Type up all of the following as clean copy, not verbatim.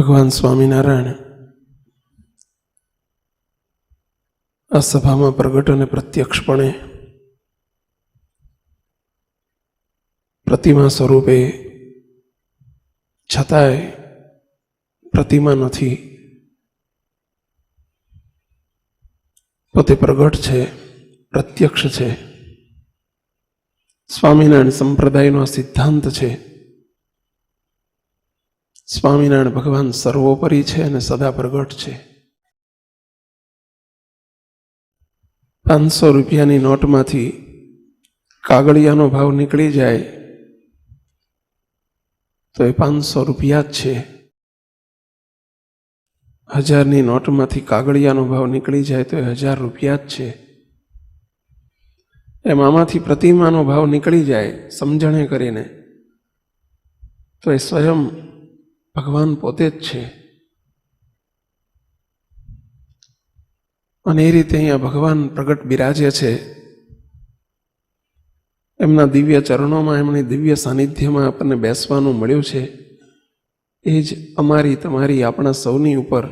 ભગવાન સ્વામિનારાયણ આ સભામાં પ્રગટ અને પ્રત્યક્ષપણે પ્રતિમા સ્વરૂપે છતાંય પ્રતિમા નથી, પોતે પ્રગટ છે, પ્રત્યક્ષ છે. સ્વામિનારાયણ સંપ્રદાયનો સિદ્ધાંત છે. સ્વામિનારાયણ ભગવાન સર્વોપરી છે અને સદા પ્રગટ છે. 500 રૂપિયાની નોટમાંથી કાગળિયાનો ભાવ નીકળી જાય તો એ 500 રૂપિયા જ છે. 1000ની નોટમાંથી કાગળિયાનો ભાવ નીકળી જાય તો એ 1000 રૂપિયા જ છે. એમ આમાંથી પ્રતિમાનો ભાવ નીકળી જાય સમજણે કરીને તો એ સ્વયં ભગવાન પોતે જ છે. અને એ રીતે અહીંયા ભગવાન પ્રગટ બિરાજે છે. એમના દિવ્ય ચરણોમાં, એમની દિવ્ય સાનિધ્યમાં આપણને બેસવાનું મળ્યું છે. એ જ અમારી, તમારી, આપણા સૌની ઉપર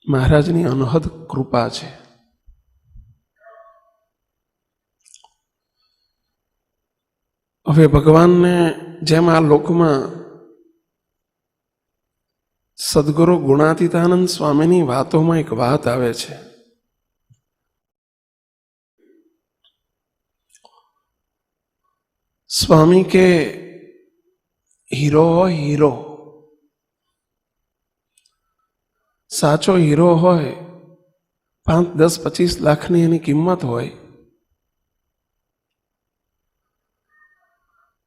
મહારાજની અનહદ કૃપા છે. હવે ભગવાનને જેમ આ લોકમાં સદગુરુ ગુણાતીતાનંદ સ્વામીની વાતોમાં એક વાત આવે છે. સ્વામી કે હીરો હોય, હીરો સાચો હીરો હોય, 5, 10, 25 લાખની એની કિંમત હોય,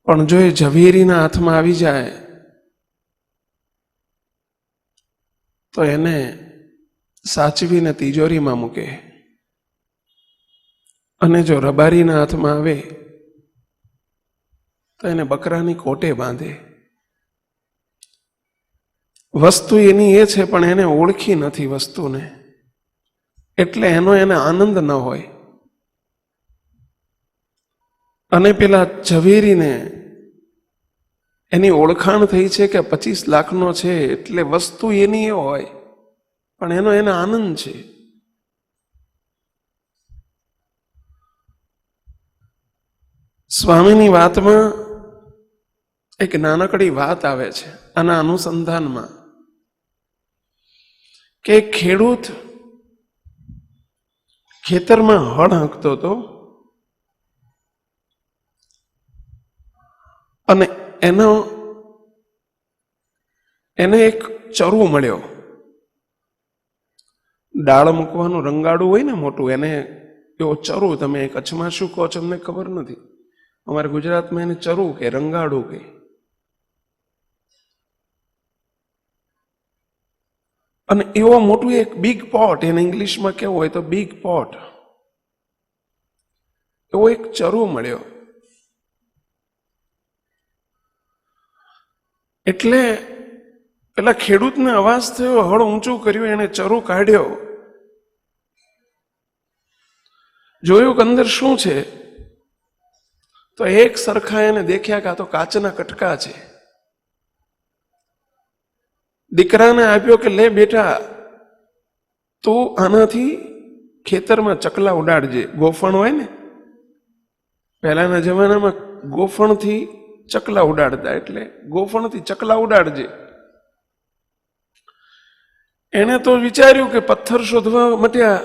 પણ જો એ ઝવેરીના હાથમાં આવી જાય તો એને સાચવીને તિજોરીમાં મૂકે, અને જો રબારીના હાથમાં આવે તો એને બકરાની કોટે બાંધે. વસ્તુ એની એ છે પણ એને ઓળખી નથી વસ્તુને, એટલે એનો એને આનંદ ન હોય. અને પેલા ઝવેરીને એની ઓળખાણ થઈ છે કે 25 લાખનો છે, એટલે વસ્તુ એની એ હોય પણ એનો એને આનંદ છે. સ્વામીની વાતમાં એક નાનકડી વાત આવે છે આના અનુસંધાનમાં, કે ખેડૂત ખેતરમાં હળ હાંકતો હતો અને એને એક ચરુ મળ્યો. ડાળ મૂકવાનું રંગાડું હોય ને મોટું, એને એવો ચરુ. તમે કચ્છમાં શું કહો છો અમને ખબર નથી, અમારે ગુજરાતમાં એને ચરુ કે રંગાડું કે. અને એવો મોટું એક બિગ પોટ, એને ઇંગ્લિશમાં કેવું હોય તો બિગ પોટ, એવો એક ચરુ મળ્યો. એટલે પેલા ખેડૂતને અવાજ થયો, હળ ઊંચું કર્યું, એને ચરુ કાઢ્યો, જોયું કે અંદર શું છે, તો એક સરખા એને દેખ્યા કે આ તો કાચના કટકા છે. દીકરાને આપ્યો કે લે બેટા, તું આનાથી ખેતરમાં ચકલા ઉડાડજે. ગોફણ હોય ને, પહેલાના જમાનામાં ગોફણથી ચકલા ઉડાડતા, એટલે ગોફણથી ચકલા ઉડાડજે. એણે તો વિચાર્યું કે પથ્થર શોધવા મટ્યા,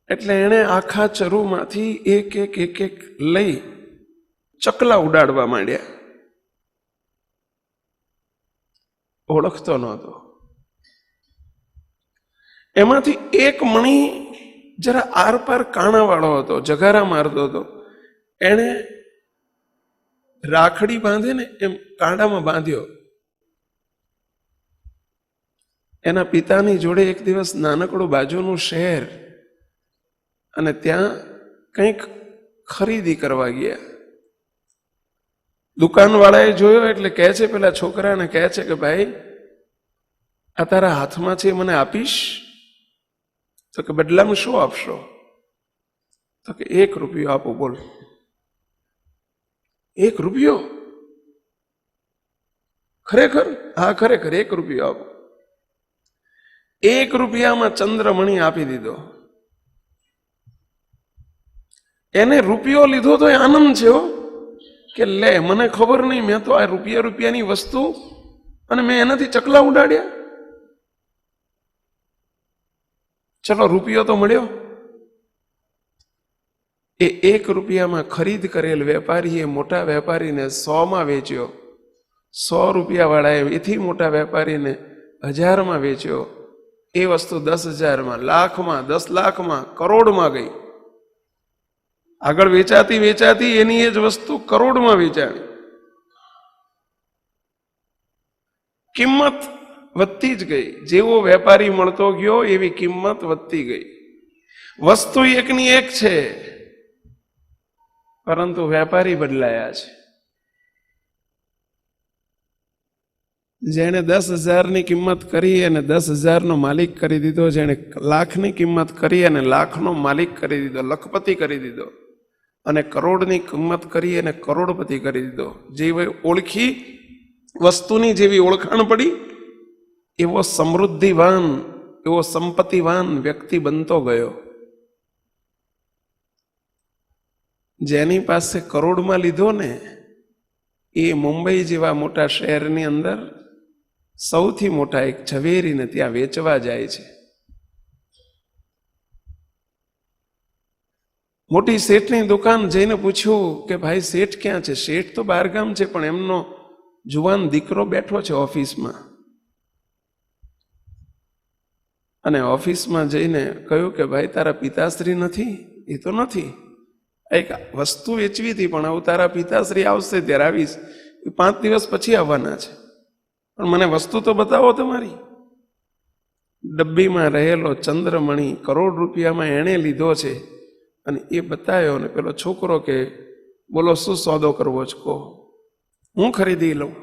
એટલે એણે આખા ચરુમાંથી એક લઈ ચકલા ઉડાડવા માંડ્યા. ઓળખતો નહોતો. એમાંથી એક મણી જરા આરપાર કાણાવાળો હતો, જગારા મારતો હતો. એણે રાખડી બાંધે ને એમ કાંડામાં બાંધ્યો. એના પિતાની જોડે એક દિવસ નાનકડું બાજુનું શહેર, અને ત્યાં કંઈક ખરીદી કરવા ગયા. દુકાનવાળાએ જોયો એટલે કહે છે, પેલા છોકરાને કહે છે કે ભાઈ આ તારા હાથમાં છે, મને આપીશ? તો કે બદલામાં શું આપશો? તો કે 1 રૂપિયો આપો. બોલ, 1 રૂપિયો? ખરેખર? હા ખરેખર, 1 રૂપિયો આપો. 1 રૂપિયામાં ચંદ્રમણી આપી દીધો. એને રૂપિયો લીધો તો એ આનંદ છે હો, કે લે મને ખબર નહીં, મેં તો આ રૂપિયાની વસ્તુ અને મેં એનાથી ચકલા ઉડાડ્યા. ચલો રૂપિયો તો મળ્યો. એ 1 રૂપિયામાં ખરીદ કરેલ વેપારીએ મોટા વેપારીને 100માં વેચ્યો, 100 રૂપિયાવાળાએ એથી મોટા વેપારીને 1000માં વેચ્યો. એ વસ્તુ 10,000માં, લાખમાં, 10 લાખમાં, કરોડમાં ગઈ. આગળ વેચાતી એની એ જ વસ્તુ કરોડમાં વેચાણી. કિંમત વધતી જ ગઈ. જેવો વેપારી મળતો ગયો એવી કિંમત વધતી ગઈ. વસ્તુ એકની એક છે, પરંતુ વેપારી બદલાયા છે. જેણે 10,000ની કિંમત કરી અને 10,000નો માલિક કરી દીધો, જેણે લાખની કિંમત કરી અને લાખનો માલિક કરી દીધો, લખપતિ કરી દીધો, અને કરોડની કિંમત કરી અને કરોડપતિ કરી દીધો. જે ઓળખી વસ્તુની જેવી ઓળખાણ પડી એવો સમૃદ્ધિવાન, એવો સંપત્તિવાન વ્યક્તિ બનતો ગયો. જેની પાસે કરોડમાં લીધો ને એ મુંબઈ જેવા મોટા શહેરની અંદર સૌથી મોટા એક ઝવેરીને ત્યાં વેચવા જાય છે. મોટી શેઠની દુકાન જઈને પૂછ્યું કે ભાઈ શેઠ ક્યાં છે? શેઠ તો બહારગામ છે, પણ એમનો જુવાન દીકરો બેઠો છે ઓફિસમાં. અને ઓફિસમાં જઈને કહ્યું કે ભાઈ તારા પિતાશ્રી નથી? એ તો નથી. એક વસ્તુ વેચવી હતી, પણ હવે તારા પિતાશ્રી આવશે ત્યારે આવીશ. એ 5 દિવસ પછી આવવાના છે, પણ મને વસ્તુ તો બતાવો તમારી. ડબ્બીમાં રહેલો ચંદ્રમણી કરોડ રૂપિયામાં એણે લીધો છે અને એ બતાવ્યો. ને પેલો છોકરો કે બોલો શું સોદો કરવો છે કહો, હું ખરીદી લઉં.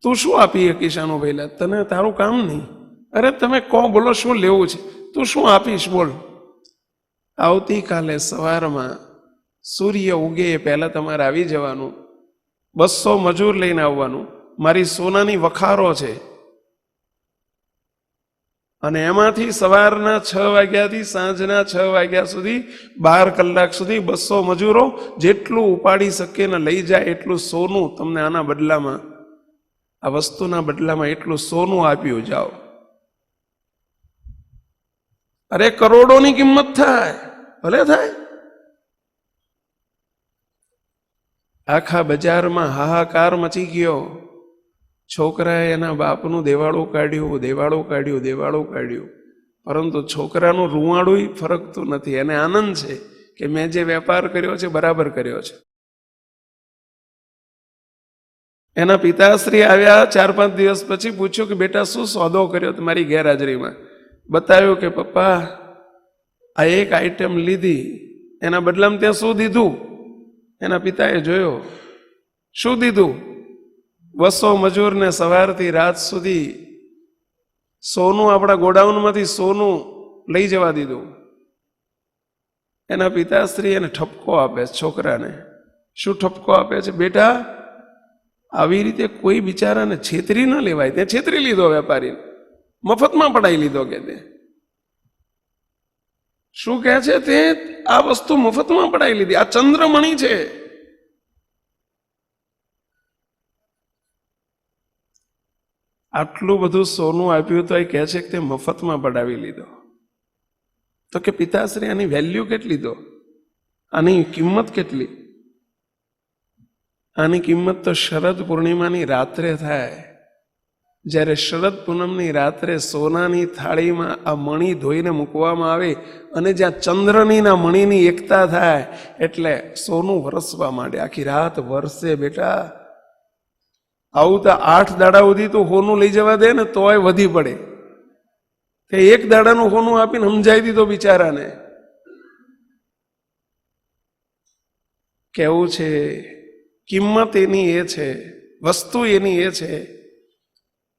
તું શું આપી શકીશ આનો? પહેલા તને તારું કામ નહીં. અરે તમે કહો, બોલો શું લેવું છે? તું શું આપીશ બોલ. આવતીકાલે સવારમાં સૂર્ય ઉગે એ પહેલા તમારે આવી જવાનું, 200 મજૂર લઈને આવવાનું. મારી સોનાની વખારો છે, અને એમાંથી સવારના 6 વાગ્યાથી સાંજના 6 વાગ્યા સુધી 12 કલાક સુધી 200 મજૂરો જેટલું ઉપાડી શકે ને લઈ જાય એટલું સોનું તમને આના બદલામાં, આ વસ્તુના બદલામાં એટલું સોનું આપ્યું જાઓ. અરે કરોડોની કિંમત થાય, ભલે થાય. આખા બજારમાં હાહાકાર મચી ગયો. છોકરાએ એના બાપનું દેવાળું કાઢ્યું, પરંતુ છોકરાનું રૂવાડું ફરકતું નથી. એને આનંદ છે કે મેં જે વેપાર કર્યો છે બરાબર કર્યો છે. એના પિતાશ્રી આવ્યા 4-5 દિવસ પછી, પૂછ્યું કે બેટા શું સોદો કર્યો તમારી ગેરહાજરીમાં? બતાવ્યું કે પપ્પા આ એક આઈટમ લીધી, એના બદલામાં ત્યાં શું દીધું? એના પિતાએ જોયો, શું દીધું? 200 મજૂરને સવારથી રાત સુધી સોનું, આપણા ગોડાઉનમાંથી સોનું લઈ જવા દીધું. એના પિતાશ્રી એને ઠપકો આપે છે છોકરાને. શું ઠપકો આપે છે? બેટા આવી રીતે કોઈ બિચારાને છેતરી ન લેવાય. તે છેતરી લીધો વેપારીને, મફતમાં પડાવી લીધો. કે તે શું કહે છે? તે આ વસ્તુ મફતમાં પડાવી લીધી. આ ચંદ્રમણી છે. આટલું બધું સોનું આપ્યું તો એ કહે છે કે તે મફતમાં પડાવી લીધો. તો કે પિતાશ્રી આની વેલ્યુ કેટલી? તો આની કિંમત કેટલી? આની કિંમત તો શરદ પૂર્ણિમાની રાત્રે થાય. જ્યારે શરદ પૂનમની રાત્રે સોનાની થાળીમાં આ મણી ધોઈને મૂકવામાં આવે અને જ્યાં ચંદ્રની ના મણીની એકતા થાય એટલે સોનું વરસવા માંડે. આખી રાત વરસે બેટા. આવું તો 8 દાડા સુધી તો હોનું લઈ જવા દે ને તોય વધી પડે. તે 1 દાડાનું હોનું આપીને સમજાવી દીધો બિચારાને. કેવું છે? કિંમત એની એ છે, વસ્તુ એની એ છે,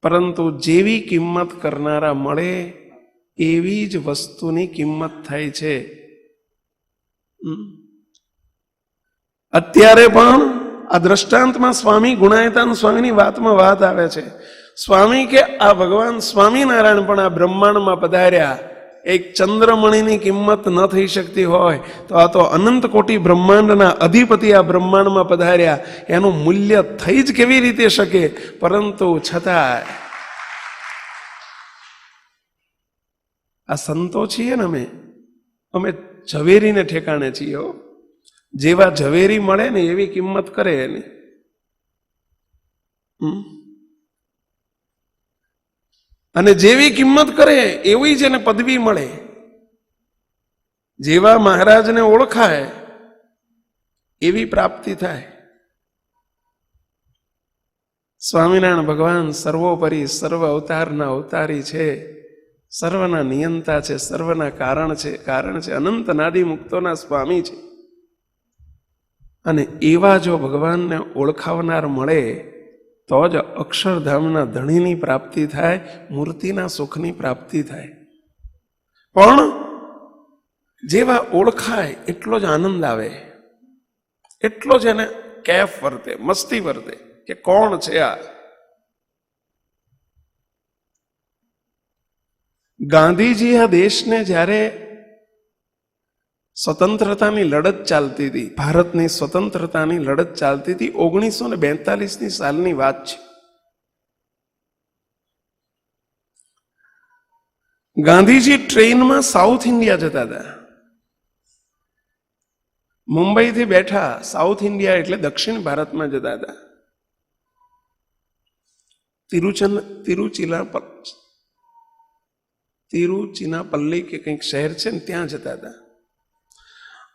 પરંતુ જેવી કિંમત કરનારા મળે એવી જ વસ્તુની કિંમત થાય છે. અત્યારે પણ આ દ્રષ્ટાંતમાં સ્વામી ગુણાયતાન સ્વામીની વાતમાં વાત આવે છે. સ્વામી કે આ ભગવાન સ્વામિનારાયણ પણ આ બ્રહ્માંડમાં પધાર્યા. એક ચંદ્રમણીની કિંમત ન થઈ શકતી હોય તો આ તો અનંત કોટી બ્રહ્માંડના અધિપતિ આ બ્રહ્માંડમાં પધાર્યા, એનું મૂલ્ય થઈ જ કેવી રીતે શકે? પરંતુ છતાં આ સંતો છીએ ને, અમે ઝવેરીને ઠેકાણે છીએ હો. જેવા ઝવેરી મળે ને એવી કિંમત કરે એની. અને જેવી કિંમત કરે એવી જ એને પદવી મળે. જેવા મહારાજને ઓળખાય એવી પ્રાપ્તિ થાય. સ્વામિનારાયણ ભગવાન સર્વોપરી સર્વ અવતારના અવતારી છે, સર્વના નિયંતા છે, સર્વના કારણ છે, અનંત નાદી મુક્તોના સ્વામી છે. અને એવા જો ભગવાનને ઓળખાવનાર મળે તો જ અક્ષરધામના ધણીની પ્રાપ્તિ થાય, મૂર્તિના સુખની પ્રાપ્તિ થાય. પણ જેવા ઓળખાય એટલો જ આનંદ આવે, એટલો જ એને કેફ વર્તે, મસ્તી વર્તે કે કોણ છે આ. ગાંધીજી આ દેશને જ્યારે સ્વતંત્રતાની લડત ચાલતી હતી, ભારતની સ્વતંત્રતાની લડત ચાલતી હતી, 1942ની સાલની વાત છે. ગાંધીજી ટ્રેનમાં સાઉથ ઇન્ડિયા જતા હતા. મુંબઈથી બેઠા સાઉથ ઇન્ડિયા એટલે દક્ષિણ ભારતમાં જતા હતા. તિરુચિનાપલ્લી કે કંઈક શહેર છે ને ત્યાં જતા હતા.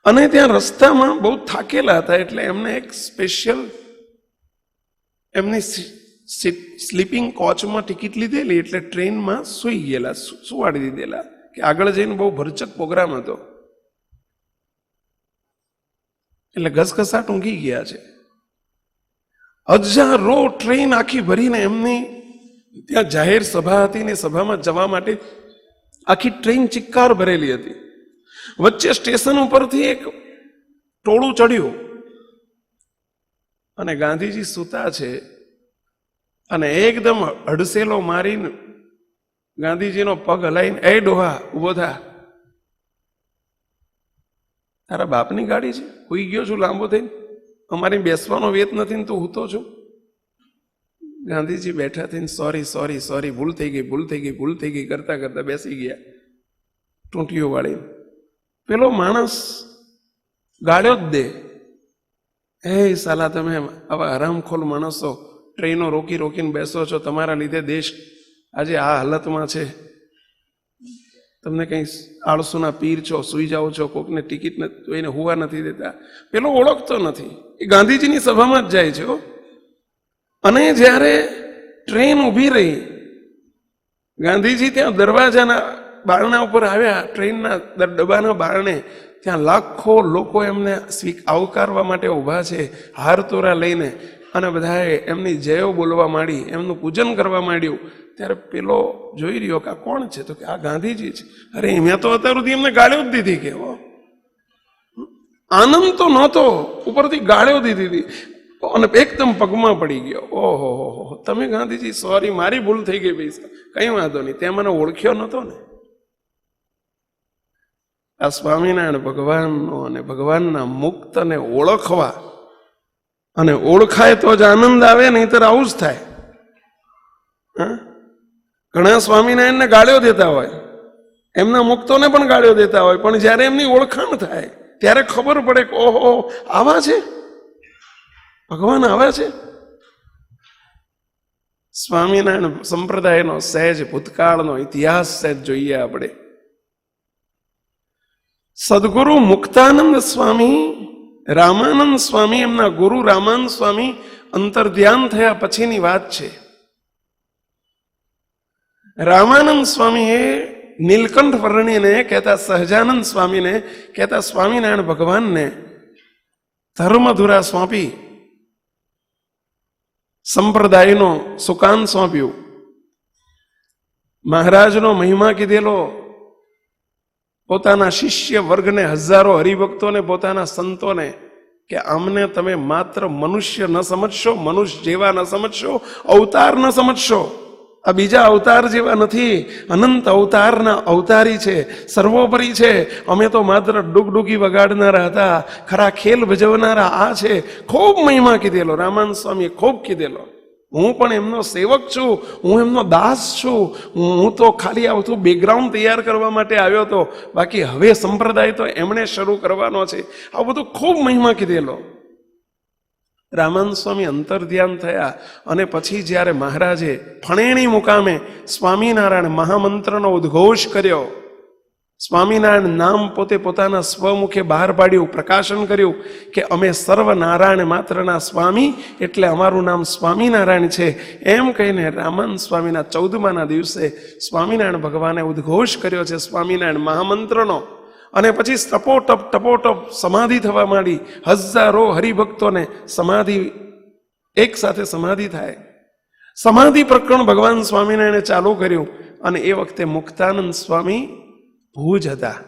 અને ત્યાં રસ્તામાં બહુ થાકેલા હતા એટલે એમને એક સ્પેશિયલ એમની સ્લીપિંગ કોચમાં ટિકિટ લીધેલી, એટલે ટ્રેનમાં સૂઈ ગયેલા, સુવાડી દીધેલા કે આગળ જઈને બહુ ભરચક પ્રોગ્રામ હતો એટલે ઘસઘસાટ ઊંઘી ગયા છે. હજારો ટ્રેન આખી ભરીને એમની ત્યાં જાહેર સભા હતી ને સભામાં જવા માટે આખી ટ્રેન ચિક્કાર ભરેલી હતી. વચ્ચે સ્ટેશન ઉપરથી એક ટોળું ચડ્યું અને ગાંધીજી સૂતા છે અને એકદમ હડસેલો મારીને ગાંધીજીનો પગ હલાવીને, એ ડોહા ઉભો થા, તારા બાપની ગાડી છે, હુઈ ગયો છું લાંબો થઈને, અમારી બેસવાનો વેત નથી ને તું હૂતો છું. ગાંધીજી બેઠા થઈને સોરી સોરી સોરી, ભૂલ થઈ ગઈ કરતા કરતા બેસી ગયા ટૂંટીઓ વાળી. પેલો માણસ ગાળ્યો જ દે, એ સાલા તમે આવા હરામખોર માણસો ટ્રેનો રોકીને બેસો છો, તમારા લીધે દેશ આજે આ હાલતમાં છે, તમને કંઈ આળસુના પીર છો, સુઈ જાઓ છો, કોકને ટિકિટ જોઈને હુવા નથી દેતા. પેલો ઓળખતો નથી, એ ગાંધીજીની સભામાં જ જાય છે. અને જ્યારે ટ્રેન ઊભી રહી, ગાંધીજી ત્યાં દરવાજાના બારણા ઉપર આવ્યા, ટ્રેનના ડબ્બાના બારણે, ત્યાં લાખો લોકો એમને આવકારવા માટે ઊભા છે, હારતોરા લઈને, અને બધાએ એમની જયો બોલવા માંડી, એમનું પૂજન કરવા માંડ્યું. ત્યારે પેલો જોઈ રહ્યો કે આ કોણ છે? તો કે આ ગાંધીજી છે. અરે મેં તો અત્યાર સુધી એમને ગાળ્યો જ દીધી, કે આનંદ તો નહોતો, ઉપરથી ગાળ્યો દીધી હતી અને એકદમ પગમાં પડી ગયો. ઓહો, તમે ગાંધીજી સોરી, મારી ભૂલ થઈ ગઈ પૈસા, કઈ વાંધો નહીં, ત્યાં મને ઓળખ્યો નહોતો ને. આ સ્વામિનારાયણ ભગવાનનો અને ભગવાનના મુક્તને ઓળખવા, અને ઓળખાય તો જ આનંદ આવે, નહીંતર આવું જ થાય. ઘણા સ્વામિનારાયણને ગાળ્યો દેતા હોય, એમના મુક્તોને પણ ગાળ્યો દેતા હોય, પણ જ્યારે એમની ઓળખાણ થાય ત્યારે ખબર પડે કે ઓહો, આવા છે ભગવાન, આવા છે. સ્વામિનારાયણ સંપ્રદાયનો સહેજ ભૂતકાળનો ઇતિહાસ સહેજ જોઈએ આપણે. સદગુરુ મુક્તાનંદ સ્વામી, રામાનંદ સ્વામી, એમના ગુરુ રામાનંદ સ્વામી અંતર્ધ્યાન થયા પછીની વાત છે. રામાનંદ સ્વામીએ નીલકંઠ વર્ણીને કહેતા, સહજાનંદ સ્વામીને કહેતા સ્વામિનારાયણ ભગવાનને ધર્મધુરા સોંપી, સંપ્રદાયનો સુકાન સોંપ્યું, મહારાજનો મહિમા કીધેલો, પોતાના શિષ્ય વર્ગને, હજારો હરિભક્તોને, પોતાના સંતોને કે અમને તમે માત્ર મનુષ્ય ન સમજશો, મનુષ્ય જેવા ન સમજશો, અવતાર ન સમજશો. આ બીજા અવતાર જેવા નથી, અનંત અવતારના અવતારી છે, સર્વોપરી છે. અમે તો માત્ર ડુગડુગી વગાડનારા હતા, ખરા ખેલ ભજવનારા આ છે. ખૂબ મહિમા કીધેલો રામાનંદ સ્વામીએ, ખૂબ કીધેલો. હું પણ એમનો સેવક છું, હું એમનો દાસ છું. હું તો ખાલી આવતું બેકગ્રાઉન્ડ તૈયાર કરવા માટે આવ્યો હતો, બાકી હવે સંપ્રદાય તો એમણે શરૂ કરવાનો છે. આ બધું ખૂબ મહિમા કીધેલો. રામાનંદ સ્વામી અંતર ધ્યાન થયા અને પછી જ્યારે મહારાજે ફણેણી મુકામે સ્વામિનારાયણ મહામંત્રનો ઉદ્ઘોષ કર્યો, સ્વામિનારાયણ નામ પોતે પોતાના સ્વમુખે બહાર પાડ્યું, પ્રકાશન કર્યું કે અમે સર્વનારાયણ માત્રના સ્વામી, એટલે અમારું નામ સ્વામિનારાયણ છે. એમ કહીને રામાનંદ સ્વામીના 14માના દિવસે સ્વામિનારાયણ ભગવાને ઉદ્ઘોષ કર્યો છે સ્વામિનારાયણ મહામંત્રનો. અને પછી ટપોટપ સમાધિ થવા માંડી. હજારો હરિભક્તોને સમાધિ, એક સાથે સમાધિ થાય. સમાધિ પ્રકરણ ભગવાન સ્વામિનારાયણે ચાલુ કર્યું. અને એ વખતે મુક્તાનંદ સ્વામી ભુજ હતા.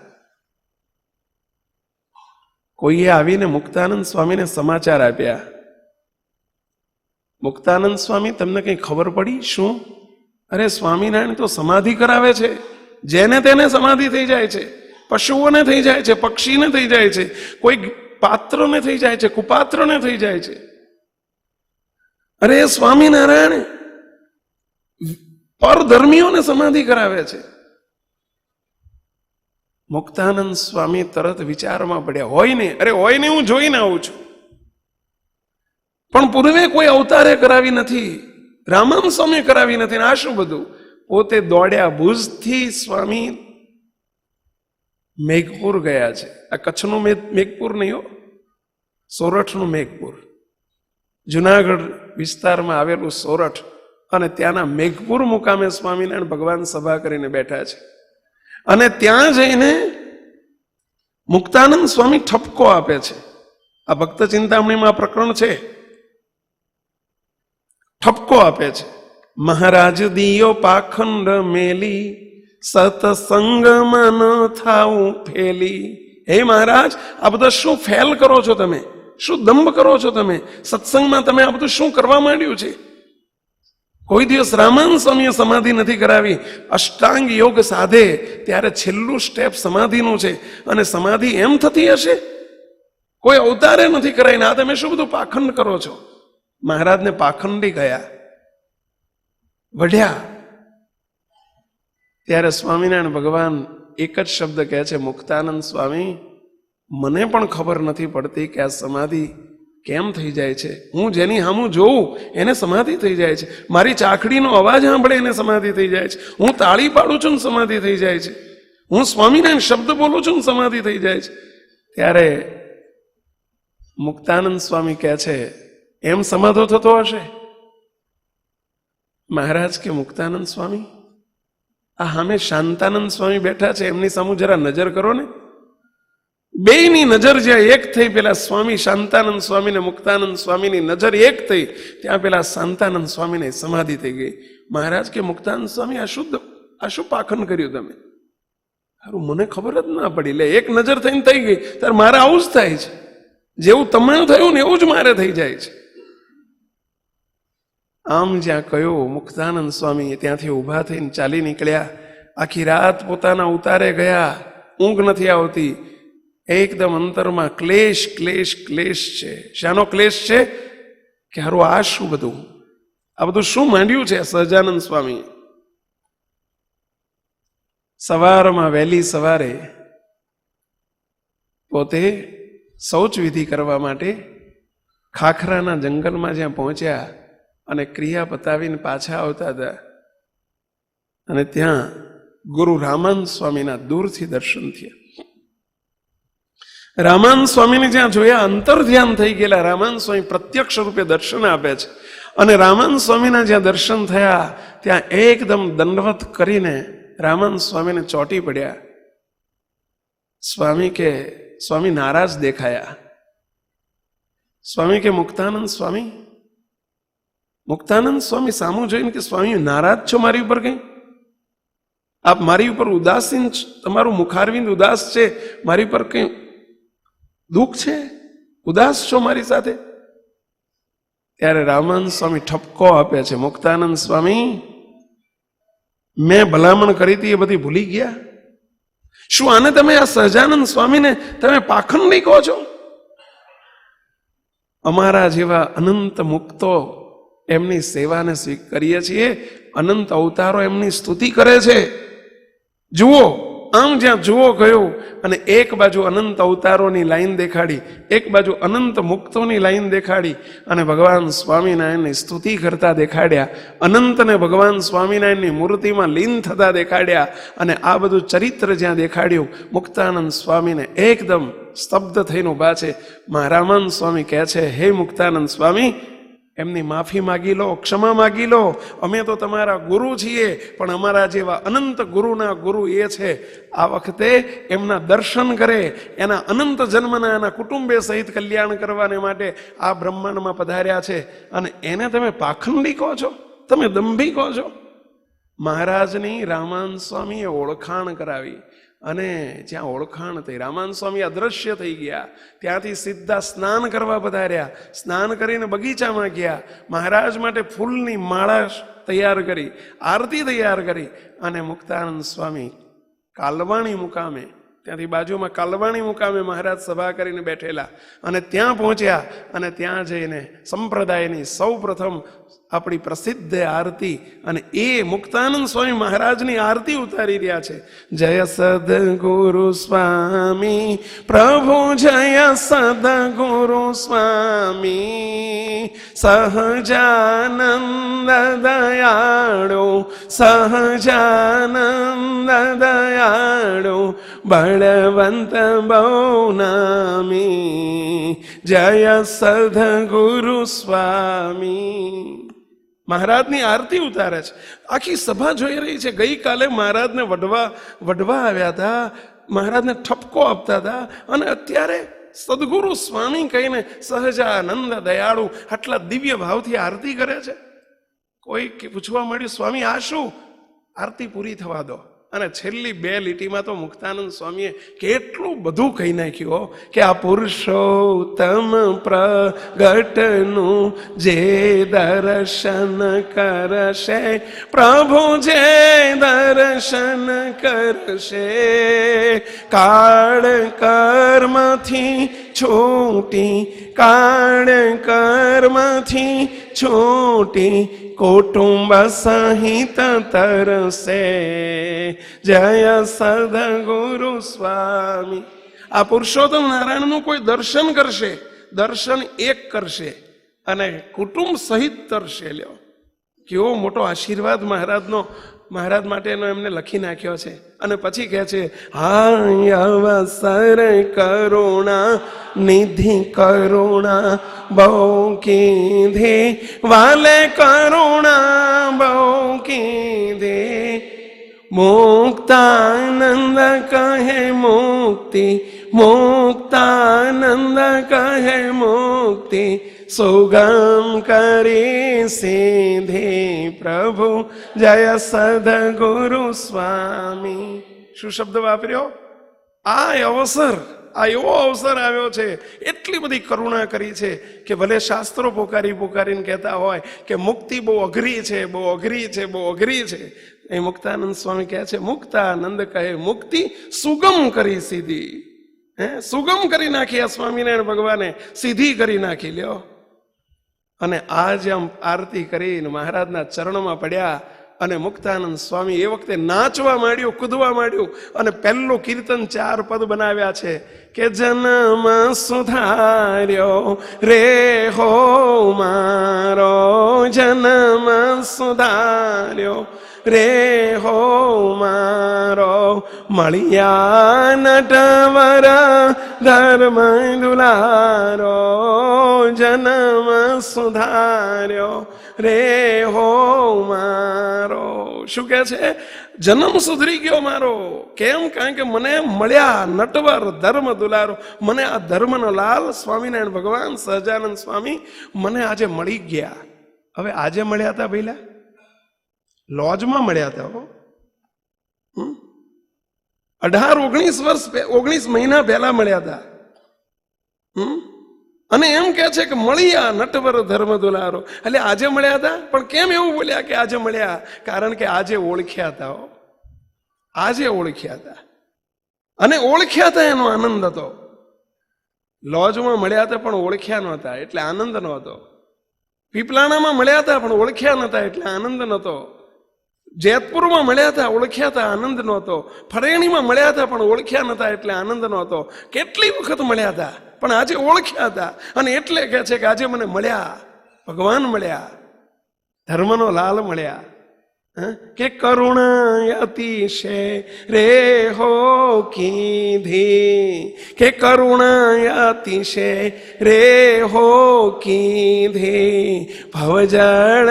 કોઈએ આવીને મુક્તાનંદ સ્વામીને સમાચાર આપ્યા, મુક્તાનંદ સ્વામી તમને કઈ ખબર પડી? શું? અરે સ્વામિનારાયણ તો સમાધિ કરાવે છે, જેને તેને સમાધિ થઈ જાય છે. પશુઓને થઈ જાય છે, પક્ષીને થઈ જાય છે, કોઈ પાત્રને થઈ જાય છે, કુપાત્રને થઈ જાય છે. અરે સ્વામિનારાયણ પરધર્મીઓને સમાધિ કરાવે છે. મુક્તાનંદ સ્વામી તરત વિચારમાં પડ્યા, હોય ને, અરે હોય ને, હું જોઈને આવું છું. પણ પૂર્વે કોઈ અવતારે કરાવી નથી, રામાનંદ સ્વામી કરાવી નથી. આ શું બધું? પોતે દોડ્યા, ભુજથી સ્વામી મેઘપુર ગયા છે. આ કચ્છનું મેઘપુર નહીં હો, સોરઠનું મેઘપુર, જુનાગઢ વિસ્તારમાં આવેલું સોરઠ. અને ત્યાંના મેઘપુર મુકામે સ્વામિનારાયણ ભગવાન સભા કરીને બેઠા છે. અને ત્યાં જઈને મુક્તાનંદ સ્વામી ઠપકો આપે છે. આ ભક્ત ચિંતામણીમાં પ્રકરણ છે. ઠપકો આપે છે, મહારાજ દિયો પાખંડ મેલી, સતસંગમાં ન થાવું ફેલી. હે મહારાજ, આ બધા શું ફેલ કરો છો તમે? શું દંભ કરો છો તમે? સત્સંગમાં તમે આ બધું શું કરવા માંડ્યું છે? કોઈ દિવસ રામાનંદ સ્વામીએ સમાધિ નથી કરાવી. અષ્ટાંગ યોગ સાધે ત્યારે છેલ્લું સ્ટેપ સમાધિનું છે. અને સમાધિ એમ થતી હશે? કોઈ અવતારે નથી કરાવી. આ તમે શું બધું પાખંડ કરો છો? મહારાજને પાખંડી ગયા, વઢ્યા. ત્યારે સ્વામિનારાયણ ભગવાન એક જ શબ્દ કહે છે, મુક્તાનંદ સ્વામી, મને પણ ખબર નથી પડતી કે આ સમાધિ કેમ થઈ જાય છે. હું જેની સામું જોઉં એને સમાધિ થઈ જાય છે. મારી ચાકડીનો અવાજ સાંભળે એને સમાધિ થઈ જાય છે. હું તાળી પાડું છું ને સમાધિ થઈ જાય છે. હું સ્વામિનારાયણ શબ્દ બોલું છું ને સમાધિ થઈ જાય છે. ત્યારે મુક્તાનંદ સ્વામી કહે છે, એમ સમાધો થતો હશે? મહારાજ કે મુક્તાનંદ સ્વામી, આ સામે શાંતાનંદ સ્વામી બેઠા છે, એમની સામે જરા નજર કરો ને. બેયની નજર જ્યાં એક થઈ, પેલા સ્વામી શાંતાનંદ સ્વામી ને મુક્તાનંદ સ્વામીની નજર એક થઈ, ત્યાં પેલા શાંતાનંદ સ્વામીને સમાધિ થઈ ગઈ. મહારાજ કે મુક્તાનંદ સ્વામી, આ શું પાખંડ કર્યું તમે? સારું, મને ખબર જ ના પડી. લે, એક નજર થઈને થઈ ગઈ, ત્યારે મારે આવું જ થાય છે. જેવું તમને થયું ને એવું જ મારે થઈ જાય છે. આમ જ્યાં કહ્યું, મુક્તાનંદ સ્વામી ત્યાંથી ઊભા થઈને ચાલી નીકળ્યા. આખી રાત પોતાના ઉતારે ગયા, ઊંઘ નથી આવતી. એકદમ અંતરમાં ક્લેશ ક્લેશ ક્લેશ છે. શાનો ક્લેશ છે? કે હારું આ શું બધું, આ બધું શું માંડ્યું છે? સહજાનંદ સ્વામી સવારમાં વહેલી સવારે પોતે શૌચ વિધિ કરવા માટે ખાખરાના જંગલમાં જ્યાં પહોંચ્યા અને ક્રિયા પતાવીને પાછા આવતા હતા. અને ત્યાં ગુરુ રામાનંદ સ્વામીના દૂરથી દર્શન થયા. રામાનંદ સ્વામીને જ્યાં જોયા, અંતર ધ્યાન થઈ ગયેલા. રામાનંદ સ્વામી પ્રત્યક્ષ રૂપે દર્શન આપે છે. અને રામાનંદ સ્વામીના જ્યાં દર્શન થયા ત્યાં એકદમ દંડવત કરીને રામાનંદ સ્વામીને ચોંટી પડ્યા. સ્વામી નારાજ દેખાયા. સ્વામી કે મુક્તાનંદ સ્વામી, મુક્તાનંદ સ્વામી સામું જોઈને કે સ્વામી નારાજ છો મારી ઉપર કઈ? આપ મારી ઉપર ઉદાસીન, તમારું મુખારવિંદ ઉદાસ છે, મારી પર કઈ દુઃખ છે? ઉદાસ છો મારી સાથે? ત્યારે રામાનંદ સ્વામી ઠપકો આપે છે, મુક્તાનંદ સ્વામી, મેં ભલામણ કરી હતી એ બધી ભૂલી ગયા? શું આને તમે આ સહજાનંદ સ્વામીને તમે પાખંડી કહો છો? અમારા જેવા અનંત મુક્તો એમની સેવાને કરીએ છીએ, અનંત અવતારો એમની સ્તુતિ કરે છે. જુઓ, આમ જ્યાં જુઓ ગયો અને એક બાજુ અનંત અવતારોની લાઈન દેખાડી, એક બાજુ અનંત મુક્તોની લાઈન દેખાડી અને ભગવાન સ્વામિનારાયણની સ્તુતિ કરતા દેખાડ્યા, અનંતને ભગવાન સ્વામિનારાયણની મૂર્તિમાં લીન થતા દેખાડ્યા. અને આ બધું ચરિત્ર જ્યાં દેખાડ્યું, મુક્તાનંદ સ્વામીને એકદમ સ્તબ્ધ થઈને ઊભા છે. રામાનંદ સ્વામી કહે છે, હે મુક્તાનંદ સ્વામી, એમની માફી માગી લો, ક્ષમા માગી લો. અમે તો તમારા ગુરુ છીએ, પણ અમારા જેવા અનંત ગુરુના ગુરુ એ છે. આ વખતે એમના દર્શન કરે, એના અનંત જન્મના એના કુટુંબે સહિત કલ્યાણ કરવાને માટે આ બ્રહ્માંડમાં પધાર્યા છે, અને એને તમે પાખંડી કહો છો, તમે દંભી કહો છો? મહારાજની રામાનંદ સ્વામીએ ઓળખાણ કરાવી, અને જ્યાં ઓળખાણ થઈ, રામાનંદ સ્વામી અદ્રશ્ય થઈ ગયા. ત્યાંથી સીધા સ્નાન કરવા પધાર્યા. સ્નાન કરીને બગીચામાં ગયા, મહારાજ માટે ફૂલની માળા તૈયાર કરી, આરતી તૈયાર કરી, અને મુક્તાનંદ સ્વામી કાલવાણી મુકામે, ત્યાંથી બાજુમાં કાલવાણી મુકામે મહારાજ સભા કરીને બેઠેલા, અને ત્યાં પહોંચ્યા. અને ત્યાં જઈને સંપ્રદાયની સૌ પ્રથમ આપણી પ્રસિદ્ધ આરતી, અને એ મુક્તાનંદ સ્વામી મહારાજની આરતી ઉતારી રહ્યા છે. જય સદગુરુ સ્વામી પ્રભુ, જય સદગુરુ સ્વામી, સહજાનંદ દયાળુ, સહજાનંદ દયાળુ, બળવંત બહુ નામી, જય સદગુરુ સ્વામી. મહારાજની આરતી ઉતારે છે. આખી સભા જોઈ રહી છે. ગઈકાલે મહારાજને વઢવા આવ્યા હતા, મહારાજને ઠપકો આપતા હતા, અને અત્યારે સદગુરુ સ્વામી કહીને સહજાનંદ દયાળુ આટલા દિવ્ય ભાવથી આરતી કરે છે. કોઈ પૂછવા મળ્યું, સ્વામી આ શું? આરતી પૂરી થવા દો. અને છેલ્લી 2 લીટીમાં તો મુક્તાનંદ સ્વામીએ કેટલું બધું કહી નાખ્યું કે આ પુરુષોત્તમ પ્રગટનું જે દર્શન કરશે, પ્રભુ જે દર્શન કરશે, કાળ કર્મથી છૂટી, કાળ કર્મથી છૂટી, કુટુંબ સહિત તરસે, જય સદગુરુ સ્વામી. આ પુરુષોત્તમ નારાયણનું કોઈ દર્શન કરશે, દર્શન એક કરશે, અને કુટુંબ સહિત તરશે. લ્યો, કેવો મોટો આશીર્વાદ મહારાજનો, મહારાજ માટેનો એમને લખી નાખ્યો છે. અને પછી કહે છે, હા અવસર કરુણા નિધિ, કરુણા બહુ કીધી, વાલે કરુણા બહુ કીધી, મુક્તાનંદ કહે મુક્તિ, મુક્તાનંદ કહે મુક્તિ, સુગમ કરી સીધી, પ્રભુ જય સદગુરુ સ્વામી. શું શબ્દ વાપર્યો? આ અવસર, આ એવો અવસર આવ્યો છે, એટલી બધી કરુણા કરી છે કે ભલે શાસ્ત્રો પોકારીને કહેતા હોય કે મુક્તિ બહુ અઘરી છે, બહુ અઘરી છે, બહુ અઘરી છે, એ મુક્તાનંદ સ્વામી કહે છે, મુક્તાનંદ કહે મુક્તિ સુગમ કરી સીધી. સુગમ કરી નાખી આ સ્વામિનારાયણ ભગવાને, સીધી કરી નાખી. લ્યો, અને આજ આમ આરતી કરીને મહારાજના ચરણમાં પડ્યા, અને મુક્તાનંદ સ્વામી એ વખતે નાચવા માંડ્યું, કૂદવા માંડ્યું, અને પહેલું કીર્તન 4 પદ બનાવ્યા છે કે જન્મ સુધાર્યો રે હો મારો, જન્મ સુધાર્યો રે હો મારો, મળ્યા નટવર ધર્મ દુલારો, જન્મ સુધાર્યો રે હો મારો. શું કહે છે? જન્મ સુધરી ગયો મારો. કેમ? કારણ કે મને મળ્યા નટવર ધર્મ દુલારો, મને આ ધર્મનો લાલ સ્વામિનારાયણ ભગવાન સહજાનંદ સ્વામી મને આજે મળી ગયા. હવે આજે મળ્યા હતા પહેલા લોજમાં મળ્યા હતા, 18-19 મહિના પહેલા મળ્યા હતા. અને એમ કે છે કે મળ્યા નટવર ધર્મ દુલારો. એટલે આજે મળ્યા હતા, પણ કેમ એવું બોલ્યા કે આજે મળ્યા? કારણ કે આજે ઓળખ્યા હતા. આજે ઓળખ્યા હતા, અને ઓળખ્યા હતા એનો આનંદ હતો. લોજમાં મળ્યા હતા પણ ઓળખ્યા નહોતા એટલે આનંદ નહોતો. પીપલાણામાં મળ્યા હતા પણ ઓળખ્યા નહોતા એટલે આનંદ નહોતો. જેતપુરમાં મળ્યા હતા, ઓળખ્યા હતા, આનંદ નહોતો. ફરેણીમાં મળ્યા હતા પણ ઓળખ્યા નહોતા એટલે આનંદ નહોતો. કેટલી વખત મળ્યા હતા પણ આજે ઓળખ્યા હતા, અને એટલે કહે છે કે આજે મને મળ્યા, ભગવાન મળ્યા, ધર્મનો લાલ મળ્યા. કે કરુણા અતિશય રે હો કીધી, કે કરુણા અતિશય રે હો કીધી, ભવજળ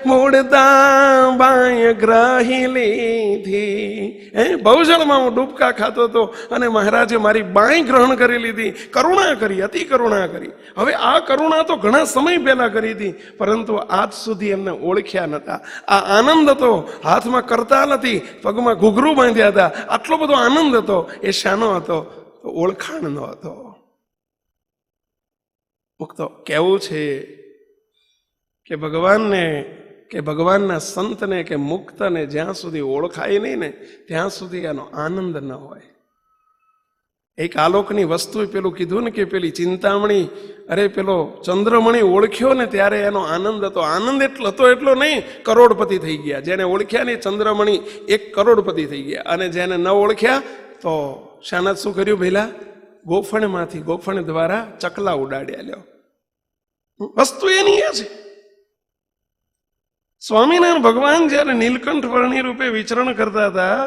મૂળતા બાય ગ્રહી લીધી. ભવજળમાં હું ડૂબકા ખાતો હતો અને મહારાજે મારી બાઈ ગ્રહણ કરી લીધી. કરુણા કરી, અતિ કરુણા કરી. હવે આ કરુણા તો ઘણા સમય પહેલા કરી હતી, પરંતુ આજ સુધી એમને ઓળખ્યા નતા. આ આનંદ હતો, હાથમાં કરતા નથી, પગમાં ઘૂઘરું બાંધ્યા હતા. આટલો બધો આનંદ હતો. એ શાનો હતો? તો ઓળખાણનો હતો. મુક્તો કેવું છે કે ભગવાનને, કે ભગવાનના સંતને, કે મુક્તને જ્યાં સુધી ઓળખાય નહીં ને ત્યાં સુધી એનો આનંદ ન હોય. એક આલોકની વસ્તુ પેલું કીધું ને કે પેલી ચિંતામણી, અરે પેલો ચંદ્રમણી ઓળખ્યો ને ત્યારે એનો આનંદ હતો. આનંદ એટલો હતો, એટલો નહીં કરોડપતિ થઈ ગયા. જેને ઓળખ્યા ને ચંદ્રમણી 1 કરોડપતિ થઈ ગયા, અને જેને ન ઓળખ્યા તો શાનાથ શું કર્યું? પહેલા ગોફણમાંથી, ગોફણ દ્વારા ચકલા ઉડાડ્યા. લ્યો, વસ્તુ એની એ છે. સ્વામિનારાયણ ભગવાન જયારે નીલકંઠ વર્ણી રૂપે વિચરણ કરતા હતા,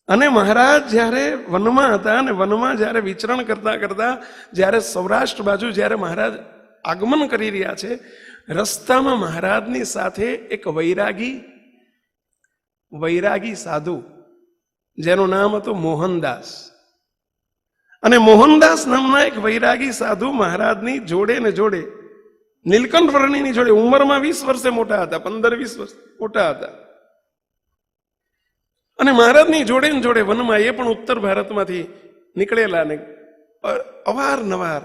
અને મહારાજ જ્યારે વનમાં હતા, અને વનમાં જ્યારે વિચરણ કરતા કરતા જ્યારે સૌરાષ્ટ્ર બાજુ જ્યારે મહારાજ આગમન કરી રહ્યા છે, રસ્તામાં મહારાજની સાથે એક વૈરાગી સાધુ જેનું નામ હતું મોહનદાસ. અને મોહનદાસ નામના એક વૈરાગી સાધુ મહારાજની જોડે ને જોડે, નીલકંઠ વર્ણીની જોડે, ઉંમરમાં 20 વર્ષે મોટા હતા, 15-20 વર્ષ મોટા હતા. અને મહારાજની જોડે ને જોડે વનમાં, એ પણ ઉત્તર ભારતમાંથી નીકળેલા, ને અવારનવાર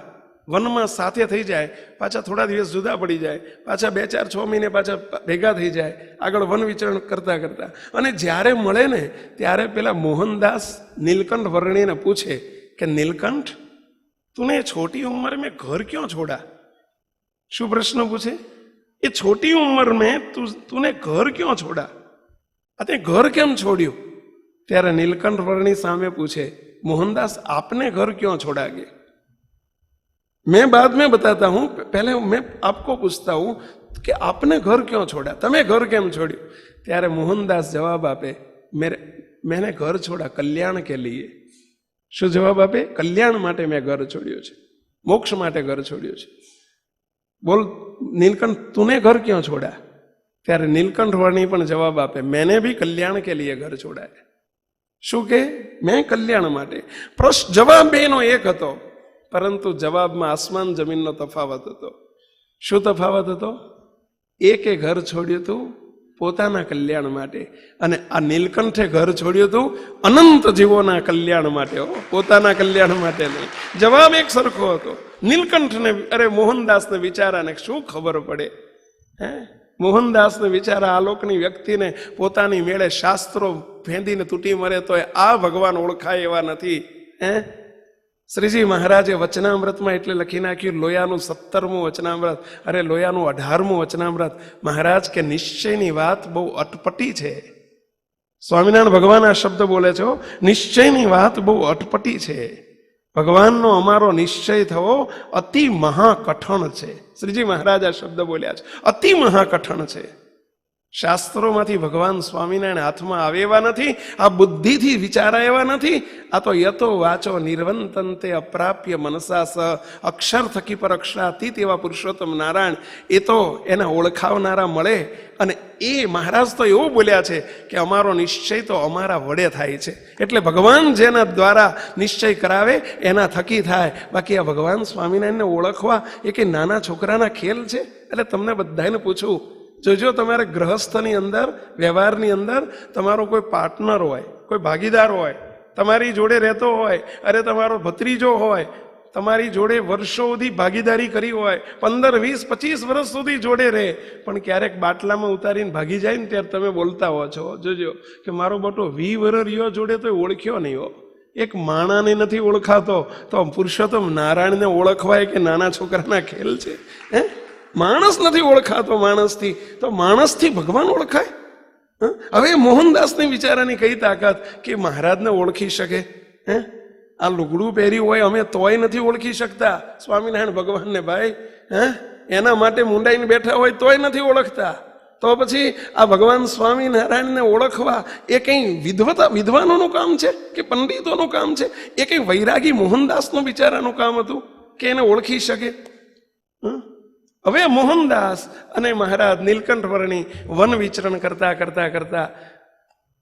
વનમાં સાથે થઈ જાય, પાછા થોડા દિવસ જુદા પડી જાય, પાછા 2-4-6 મહિને પાછા ભેગા થઈ જાય, આગળ વન વિચરણ કરતા કરતા. અને જ્યારે મળે ને ત્યારે પેલા મોહનદાસ નીલકંઠ વર્ણીને પૂછે કે નીલકંઠ, તુને છોટી ઉંમર મેં ઘર ક્यों छोड़ा? શું પ્રશ્ન પૂછે? એ છોટી ઉંમર મેં તુને ઘર ક્यों छोड़ा? તે ઘર કેમ છોડ્યું? ત્યારે નીલકંઠ વર્ણી સામે પૂછે, मोहनदास आपने घर क्यों छोड़ा? गे मैं बाद में बताता हूं, पहले मैं आपको पूछता हूं कि आपने घर क्यों छोड़ा? तमे घर केम छोड़્યું? ત્યારે मोहनदास जवाब आपे, मैंने घर छोड़ा कल्याण के लिए. શું જવાબ આપે? કલ્યાણ માટે મેં ઘર છોડ્યું છે, મોક્ષ માટે ઘર છોડ્યું છે. બોલ નીલકંઠ, તુને ઘર ક્यों छोड़ा? ત્યારે નીલકંઠ વર્ણી પણ જવાબ આપે, मैंने भी कल्याण के लिए घर छोड़ा है. શું કે? મેં કલ્યાણ માટે. જવાબ બેનો એક હતો, પરંતુ જવાબમાં આસમાન જમીનનો તફાવત હતો. શું તફાવત હતો? એકે ઘર છોડ્યું હતું પોતાના કલ્યાણ માટે, અને આ નીલકંઠે ઘર છોડ્યું હતું અનંત જીવોના કલ્યાણ માટે, પોતાના કલ્યાણ માટે નહીં. જવાબ એક સરખો હતો. નીલકંઠને, અરે મોહનદાસને વિચારાને શું ખબર પડે? મોહનદાસને વિચારા, આલોકની વ્યક્તિને પોતાની મેળે શાસ્ત્રો ભેંદીને તૂટી મરે તો આ ભગવાન ઓળખાય એવા નથી. શ્રીજી મહારાજે વચનામૃતમાં એટલે લખી નાખ્યું, લોયાનું 17મું વચનામૃત, અરે લોયાનું 18મું વચનામૃત. મહારાજ કે નિશ્ચયની વાત બહુ અટપટી છે. સ્વામિનારાયણ ભગવાન આ શબ્દ બોલે છે, નિશ્ચયની વાત બહુ અટપટી છે. ભગવાનનો અમારો નિશ્ચય થવો અતિ મહાકઠણ છે. શ્રીજી મહારાજ આ શબ્દ બોલ્યા છે, અતિ મહાકઠણ છે. શાસ્ત્રોમાંથી ભગવાન સ્વામિનારાયણ હાથમાં આવે એવા નથી, આ બુદ્ધિથી વિચારા એવા નથી. આ તો યતો વાચો નિર્વંતંતે અપ્રાપ્ય મનસા સ, અક્ષર થકી પર અક્ષરાતીત એવા પુરુષોત્તમ નારાયણ, એ તો એના ઓળખાવનારા મળે. અને એ મહારાજ તો એવું બોલ્યા છે કે અમારો નિશ્ચય તો અમારા વડે થાય છે. એટલે ભગવાન જેના દ્વારા નિશ્ચય કરાવે એના થકી થાય. બાકી આ ભગવાન સ્વામિનારાયણને ઓળખવા એ કે નાના છોકરાના ખેલ છે? એટલે તમને બધાને પૂછું, જોજો તમારે ગ્રહસ્થની અંદર, વ્યવહારની અંદર તમારો કોઈ પાર્ટનર હોય, કોઈ ભાગીદાર હોય, તમારી જોડે રહેતો હોય, અરે તમારો ભત્રીજો હોય, તમારી જોડે વર્ષો સુધી ભાગીદારી કરી હોય, 15, 20, 25 વર્ષ સુધી જોડે રહે, પણ ક્યારેક બાટલામાં ઉતારીને ભાગી જાય ને ત્યારે તમે બોલતા હો છો, જોજો કે મારો બટો 20 વર્ષ રહ્યો જોડે તો ઓળખ્યો નહીં હો. એક માણાને નથી ઓળખાતો તો પુરુષોત્તમ નારાયણને ઓળખવાય કે નાના છોકરાના ખેલ છે? માણસ નથી ઓળખાતો માણસથી, તો માણસથી ભગવાન ઓળખાય? હવે મોહનદાસની વિચારાની કઈ તાકાત કે મહારાજને ઓળખી શકે? આ લુગડું પહેર્યું હોય અમે તોય નથી ઓળખી શકતા સ્વામિનારાયણ ભગવાનને ભાઈ. એના માટે મુંડાઈને બેઠા હોય તોય નથી ઓળખતા, તો પછી આ ભગવાન સ્વામિનારાયણને ઓળખવા એ કંઈ વિદ્વાનોનું કામ છે કે પંડિતોનું કામ છે? એ કંઈ વૈરાગી મોહનદાસનું બિચારાનું કામ હતું કે એને ઓળખી શકે? હવે મોહનદાસ અને મહારાજ નીલકંઠ વર્ણી વન વિચરણ કરતા કરતા કરતા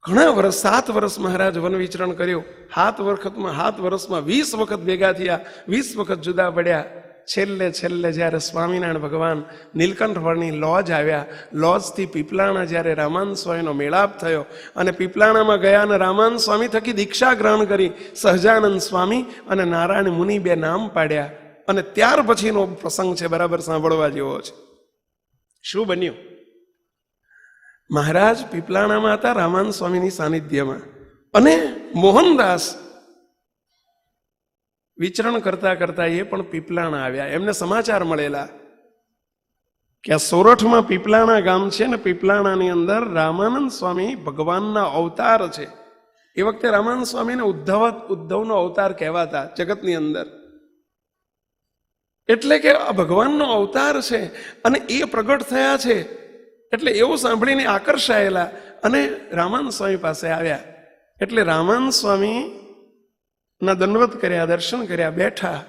ઘણા વર્ષ, 7 વર્ષ મહારાજ વન વિચરણ કર્યું. 7 વર્ષમાં 20 વખત ભેગા થયા, 20 વખત જુદા પડ્યા. છેલ્લે જ્યારે સ્વામિનારાયણ ભગવાન નીલકંઠ વર્ણી લોજ આવ્યા, લોજથી પીપલાણા જ્યારે રામાનંદ સ્વામીનો મેળાપ થયો અને પીપલાણામાં ગયા અને રામાનંદ સ્વામી થકી દીક્ષા ગ્રહણ કરી, સહજાનંદ સ્વામી અને નારાયણ મુનિ 2 નામ પાડ્યા. અને ત્યાર પછીનો પ્રસંગ છે, બરાબર સાંભળવા જેવો છે. શું બન્યું? મહારાજ પીપલાણામાં હતા રામાનંદ સ્વામીની સાનિધ્યમાં, અને મોહનદાસ વિચરણ કરતા કરતા એ પણ પીપલાણા આવ્યા. એમને સમાચાર મળેલા કે આ સોરઠમાં પીપલાણા ગામ છે ને, પીપલાણાની અંદર રામાનંદ સ્વામી ભગવાનના અવતાર છે. એ વખતે રામાનંદ સ્વામીને ઉદ્ધવનો અવતાર કહેવાતા જગતની અંદર. એટલે કે આ ભગવાનનો અવતાર છે અને એ પ્રગટ થયા છે, એટલે એવું સાંભળીને આકર્ષાયેલા અને રામાનંદ સ્વામી પાસે આવ્યા. એટલે રામાનંદ સ્વામી ના દંડવત કર્યા, દર્શન કર્યા, બેઠા.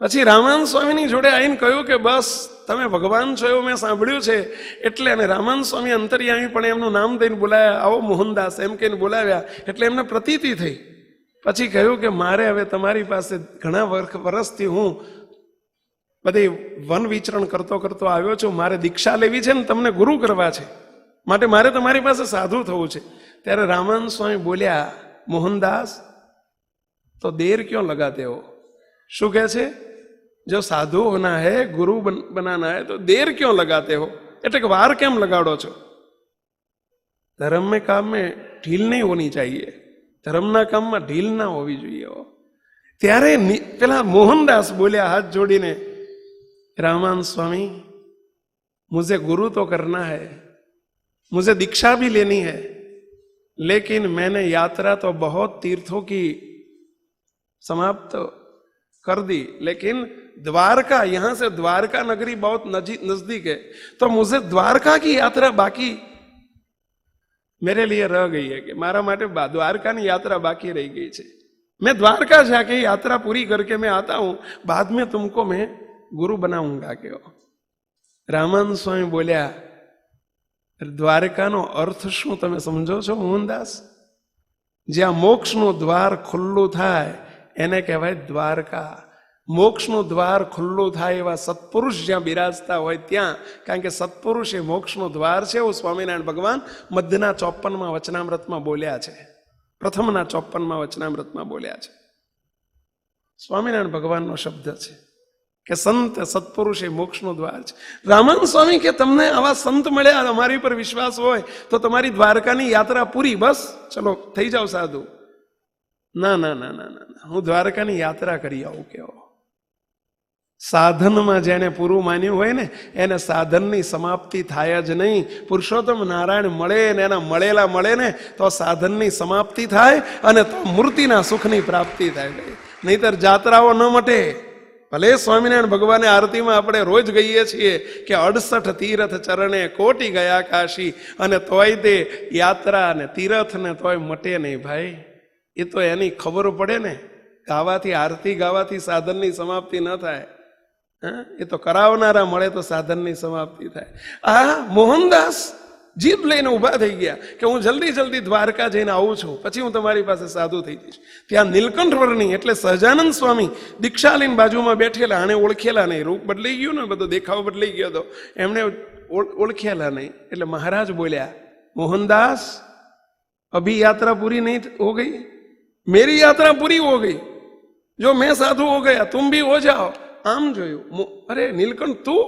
પછી રામાનંદ સ્વામીની જોડે આવીને કહ્યું કે બસ તમે ભગવાન છો એવું મેં સાંભળ્યું છે. એટલે અને રામાનંદ સ્વામી અંતર્યામી પણ એમનું નામ દઈને બોલાવ્યા, આવો મોહનદાસ એમ કહીને બોલાવ્યા. એટલે એમને પ્રતીતિ થઈ. પછી કહ્યું કે મારે હવે તમારી પાસે ઘણા વર્ષથી હું બધી વન વિચરણ કરતો આવ્યો છું, મારે દીક્ષા લેવી છે ને તમને ગુરુ કરવા છે, માટે મારે તમારી પાસે સાધુ થવું છે. ત્યારે રામાનંદ સ્વામી બોલ્યા, મોહનદાસ તો દેર ક્यों लगाते हो? શું કહે છે? જો સાધુ હોના હૈ, ગુરુ બનાના હૈ તો દેર ક્यों लगाते हो? એટલે કે વાર કેમ લગાડો છો? ધર્મ में काम में ढील नहीं होनी चाहिए, ધર્મના કામમાં ઢીલ ના હોવી જોઈએ. ત્યારે પેલા મોહનદાસ બોલ્યા હાથ જોડીને, रामानंद स्वामी मुझे गुरु तो करना है, मुझे दीक्षा भी लेनी है, लेकिन मैंने यात्रा तो बहुत तीर्थों की समाप्त कर दी, लेकिन द्वारका, यहां से द्वारका नगरी बहुत नजदीक है, तो मुझे द्वारका की यात्रा बाकी मेरे लिए रह गई है कि मारा माटे द्वारका की यात्रा बाकी रह गई है. मैं द्वारका जाके यात्रा पूरी करके मैं आता हूं, बाद में तुमको मैं गुरु बनाऊंगा. કે રામાનંદ સ્વામી બોલ્યા, દ્વારકાનો અર્થ શું તમે સમજો છો મોહનદાસ? જ્યાં મોક્ષનું દ્વાર ખુલ્લું થાય એને કહેવાય દ્વારકા. મોક્ષનું દ્વાર ખુલ્લું થાય એવા સત્પુરુષ જ્યાં બિરાજતા હોય ત્યાં, કારણ કે સત્પુરુષ એ મોક્ષનું દ્વાર છે એવું સ્વામિનારાયણ ભગવાન મધ્યના 54માં વચનામૃતમાં બોલ્યા છે, પ્રથમના 54માં વચનામૃતમાં બોલ્યા છે. સ્વામિનારાયણ ભગવાનનો શબ્દ છે કે સંત સત્પુરુષ એ મોક્ષનો દ્વાર છે. રામાનંદ સ્વામી કે તમને આવા સંત મળ્યા, અમારી પર વિશ્વાસ હોય તો તમારી દ્વારકાની યાત્રા પૂરી, બસ ચલો થઈ જાઓ સાધુ. ના ના ના ના ના, હું દ્વારકાની યાત્રા કરી આવું. કેવો સાધનમાં જેને પૂરું માન્યું હોય ને એને સાધનની સમાપ્તિ થાય જ નહીં. પુરુષોત્તમ નારાયણ મળે ને એના મળેલા મળે ને તો સાધનની સમાપ્તિ થાય અને તો મૂર્તિના સુખની પ્રાપ્તિ થાય. નહીતર જાત્રાઓ ન મટે. ભલે સ્વામિનારાયણ ભગવાને આરતીમાં આપણે રોજ ગઈએ છીએ કે 68 તીર્થ ચરણે કોટી ગયા કાશી, અને તોય તે યાત્રા ને તીર્થ ને તોય મટે નહીં ભાઈ. એ તો એની ખબર પડે ને, ગાવાથી આરતી ગાવાથી સાધનની સમાપ્તિ ન થાય. એ તો કરાવનારા મળે તો સાધનની સમાપ્તિ થાય. આ મોહનદાસ જીદ લઈને ઊભા થઈ ગયા કે હું જલ્દી દ્વારકા જઈને આવું છું, પછી હું તમારી પાસે સાધુ થઈ જઈશ. ત્યાં નીલકંઠ વર્ણી એટલે સહજાનંદ સ્વામી દીક્ષા લઈને બાજુમાં બેઠેલા, આને ઓળખેલા નહીં, રૂપ બદલાઈ ગયું ને, બધો દેખાવ બદલાઈ ગયો હતો, એમને ઓળખેલા નહીં. એટલે મહારાજ બોલ્યા, मोहनदास अभी यात्रा पूरी नहीं हो गई, मेरी यात्रा पूरी हो गई, જો मैं साधु हो गया तुम भी हो जाओ. આમ જોયું, અરે નીલકંઠ તું?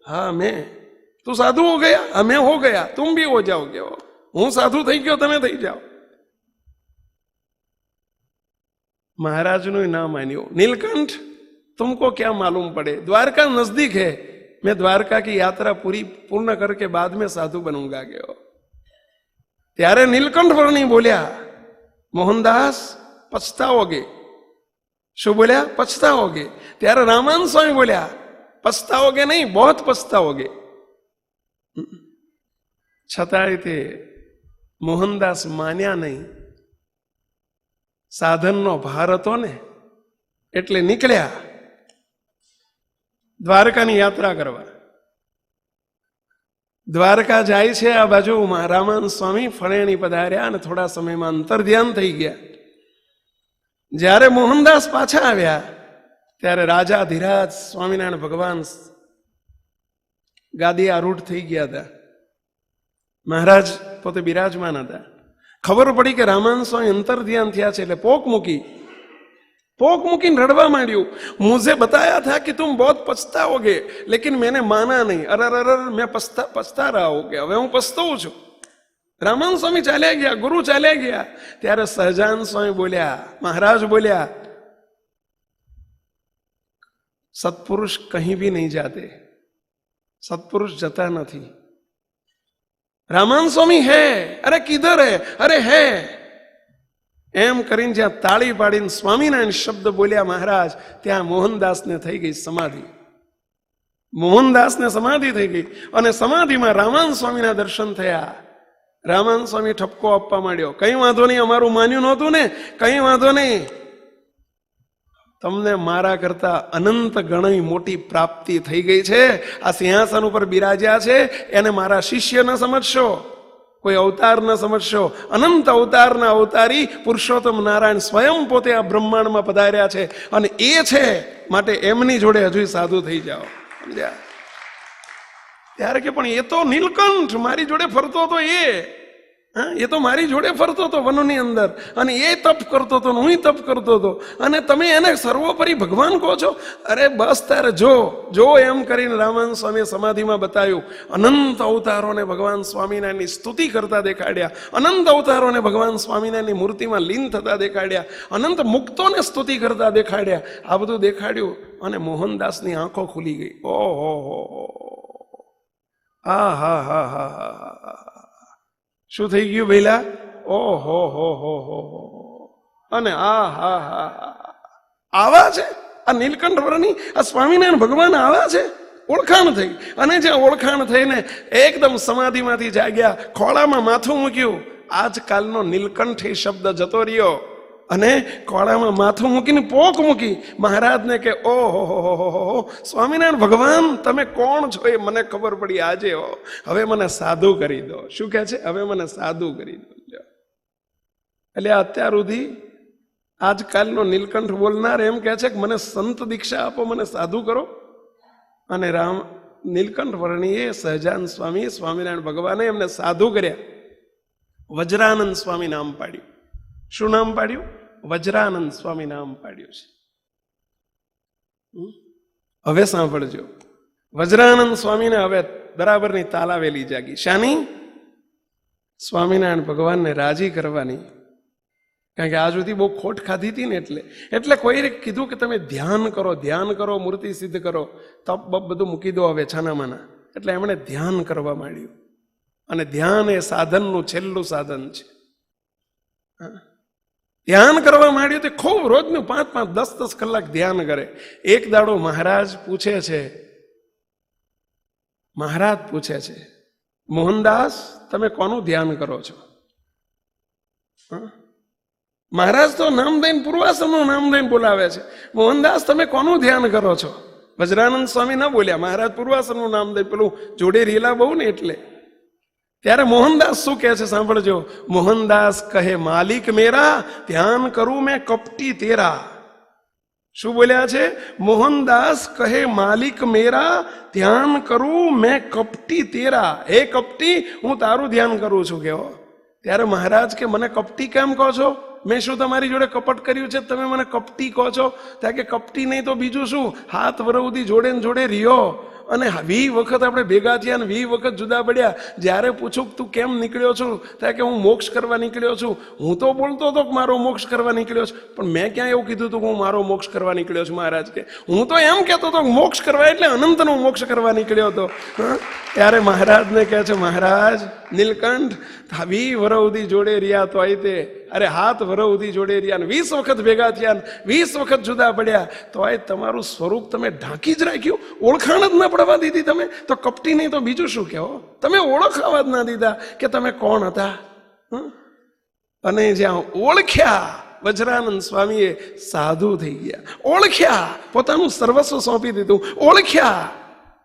હા મેં. તું સાધુ હો ગયા? હા મેં હો ગયા. तुम भी हो जाओ કેવો? હું સાધુ થઈ ગયો, તમે થઈ જાઓ. महाराजનું ના માન્યું. નીલકंठ तुमको क्या मालूम पड़े, द्वारका नजदीक है, मैं द्वारका की यात्रा पूर्ण करके बाद में साधु बनूंगा गयो. ત્યારે નીલકંઠ વર્ણી બોલ્યા, મોહનદાસ પછતાઓગે. શું બોલ્યા? પછતાઓગે. ત્યારે રામાનંદ સ્વામી બોલ્યા, પછતાઓગે નહીં, બહોત પછતાઓગે. છતાંય તે મોહનદાસ માન્યા નહીં. સાધનનો ભાર હતો ને એટલે નીકળ્યા દ્વારકાની યાત્રા કરવા. દ્વારકા જાય છે, આ બાજુ રામાનંદ સ્વામી ફળેણી પધાર્યા અને થોડા સમયમાં અંતર ધ્યાન થઈ ગયા. જ્યારે મોહનદાસ પાછા આવ્યા ત્યારે રાજા ધીરાજ સ્વામિનારાયણ ભગવાન ગાદી આરૂઢ થઈ ગયા હતા. મહારાજ પોતે બિરાજમાન હતા. ખબર પડી કે રામાનંદ સ્વામી અંતર ધ્યાન થયા છે એટલે પોક મૂકીને રડવા માંડ્યું. મુझे बताया था कि तुम बहुत पछताओगे लेकिन मैंने माना नहीं. अरर मैं पछता रहा हूं કે હવે હું પછતાવું છું. રામાનંદ સ્વામી ચાલ્યા ગયા, ગુરુ ચાલ્યા ગયા. ત્યારે સહજાનંદ સ્વામી બોલ્યા, મહારાજ બોલ્યા, સત્પુરુષ કहीं भी नहीं जाते, સત્પુરુષ જતા નથી. રામાનંદ સ્વામી હે, અરે કિધર હે, અરે હે. એમ કરીને જ્યાં તાળી પાડીને સ્વામિનારાયણ શબ્દ બોલ્યા મહારાજ, ત્યાં મોહનદાસને થઈ ગઈ સમાધિ. મોહનદાસને સમાધિ થઈ ગઈ અને સમાધિમાં રામાનંદ સ્વામીના દર્શન થયા. રામાનંદ સ્વામી ઠપકો આપવા માંડ્યો, કઈ વાંધો નહીં, અમારું માન્યું નહોતું ને, કઈ વાંધો નહીં, તમને મારા કરતા અનંત ગણી મોટી પ્રાપ્તિ થઈ ગઈ છે. આ સિંહાસન ઉપર બિરાજ્યા છે એને મારા શિષ્ય ન સમજશો, કોઈ અવતાર ન સમજશો. અનંત અવતારના અવતારી પુરુષોત્તમ નારાયણ સ્વયં પોતે આ બ્રહ્માંડમાં પધાર્યા છે અને એ છે માટે એમની જોડે હજુ સાધુ થઈ જાઓ. સમજ્યા? ત્યારે કે પણ એ તો નીલકંઠ મારી જોડે ફરતો હતો, એ તો મારી જોડે ફરતો હતો વનોની અંદર અને એ તપ કરતો હતો, હું તપ કરતો હતો અને તમે એને સર્વોપરી ભગવાન કહો છો. અરે બસ તારે જો એમ કરીને રામાનંદ સ્વામીએ સમાધિમાં બતાવ્યું. અનંત અવતારોને ભગવાન સ્વામિનારાયણની સ્તુતિ કરતા દેખાડ્યા, અનંત અવતારોને ભગવાન સ્વામિનારાયણની મૂર્તિમાં લીન થતા દેખાડ્યા, અનંત મુક્તોને સ્તુતિ કરતા દેખાડ્યા. આ બધું દેખાડ્યું અને મોહનદાસની આંખો ખુલી ગઈ. ઓહો, આ હા હા હા હા, શું થઈ ગયું ભઈલા? ઓહો હો. અને આ હા હા આવા છે આ નીલકંઠ વર્ણી, આ સ્વામિનારાયણ ભગવાન આવા છે. ઓળખાણ થઈ અને જ્યાં ઓળખાણ થઈને એકદમ સમાધિમાંથી જાગ્યા, ખોળામાં માથું મૂક્યું. આજકાલનો નીલકંઠ એ શબ્દ જતો રહ્યો અને ખોળામાં માથું મૂકીને પોક મૂકી મહારાજને કે ઓહો સ્વામિનારાયણ ભગવાન તમે કોણ છો એ મને ખબર પડી આજે. હવે મને સાધુ કરી દો. શું કહે છે? હવે મને સાધુ કરી દો. એટલે અત્યાર સુધી આજકાલનો નીલકંઠ બોલનાર એમ કહે છે કે મને સંત દીક્ષા આપો, મને સાધુ કરો. અને નીલકંઠ વર્ણીએ સહજાનંદ સ્વામી સ્વામિનારાયણ ભગવાને એમને સાધુ કર્યા. વજ્રાનંદ સ્વામી નામ પાડ્યું. શું નામ પાડ્યું? વજ્રાનંદ સ્વામી નામ પાડ્યું છે. હવે સાંભળજો, વજ્રાનંદ સ્વામીને હવે બરાબરની તાલાવેલી જાગી. શાની? સ્વામિનારાયણ ભગવાનને રાજી કરવાની. કારણ કે આજ સુધી બહુ ખોટ ખાધી હતી ને એટલે કોઈએ કીધું કે તમે ધ્યાન કરો, મૂર્તિ સિદ્ધ કરો, તપ બપ બધું મૂકી દો હવે છાનામાના. એટલે એમણે ધ્યાન કરવા માંડ્યું અને ધ્યાન એ સાધનનું છેલ્લું સાધન છે. ધ્યાન કરવા માંડ્યું તે ખૂબ રોજનું 5-5, 10-10 કલાક ધ્યાન કરે. એક દાડો મહારાજ પૂછે છે મોહનદાસ તમે કોનું ધ્યાન કરો છો? મહારાજ તો નામ દઈને પૂર્વાશ્રમનું નામ દઈને બોલાવે છે. મોહનદાસ તમે કોનું ધ્યાન કરો છો? વજ્રાનંદ સ્વામી ના બોલ્યા, મહારાજ પૂર્વાશ્રમનું નામ દઈ, પેલું જોડે રેલા બહુ ને એટલે. ત્યારે મોહનદાસ શું કહે છે સાંભળજો. મોહનદાસ કહે માલિક મેરા ધ્યાન કરું મેં કપટી તેરા. શું બોલ્યા છે? મોહનદાસ કહે માલિક મેરા ધ્યાન કરું મેં કપટી તેરા. હે કપટી હું તારું ધ્યાન કરું છું. કેવો ત્યારે મહારાજ કે મને કપટી કેમ કહો છો? મેં શું તમારી જોડે કપટ કર્યું છે તમે મને કપટી કહો છો? ત્યાં કે કપટી નહીં તો બીજું શું, હાથ વરવથી જોડે ને જોડે રહ્યો અને 20 વખત આપણે ભેગા થયા ને 20 વખત જુદા પડ્યા. જ્યારે પૂછું તું કેમ નીકળ્યો છું, ત્યાં કે હું મોક્ષ કરવા નીકળ્યો છું. હું તો બોલતો હતો કે મારો મોક્ષ કરવા નીકળ્યો છું, પણ મેં ક્યાં એવું કીધું હતું કે હું મારો મોક્ષ કરવા નીકળ્યો છું? મહારાજ કે હું તો એમ કહેતો હતો મોક્ષ કરવા એટલે અનંતનો મોક્ષ કરવા નીકળ્યો હતો. ત્યારે મહારાજને કહે છે, મહારાજ નીલકંઠ 20 વરવથી જોડે રહ્યા તો તે, અરે હાથ વરવથી જોડે રહ્યા ને 20 વખત ભેગા થયા ને 20 વખત જુદા પડ્યા તો તમારું સ્વરૂપ તમે ઢાંકી જ રાખ્યું, ઓળખાણ જ ના પડવા દીધી તમે. તો કપટી નહીં તો બીજું શું કહો? તમે ઓળખાવા જ ના દીધા કે તમે કોણ હતા. અને જ્યાં ઓળખ્યા, વજરાનંદ સ્વામીએ સાધુ થઈ ગયા. ઓળખ્યા, પોતાનું સર્વસ્વ સોંપી દીધું. ઓળખ્યા,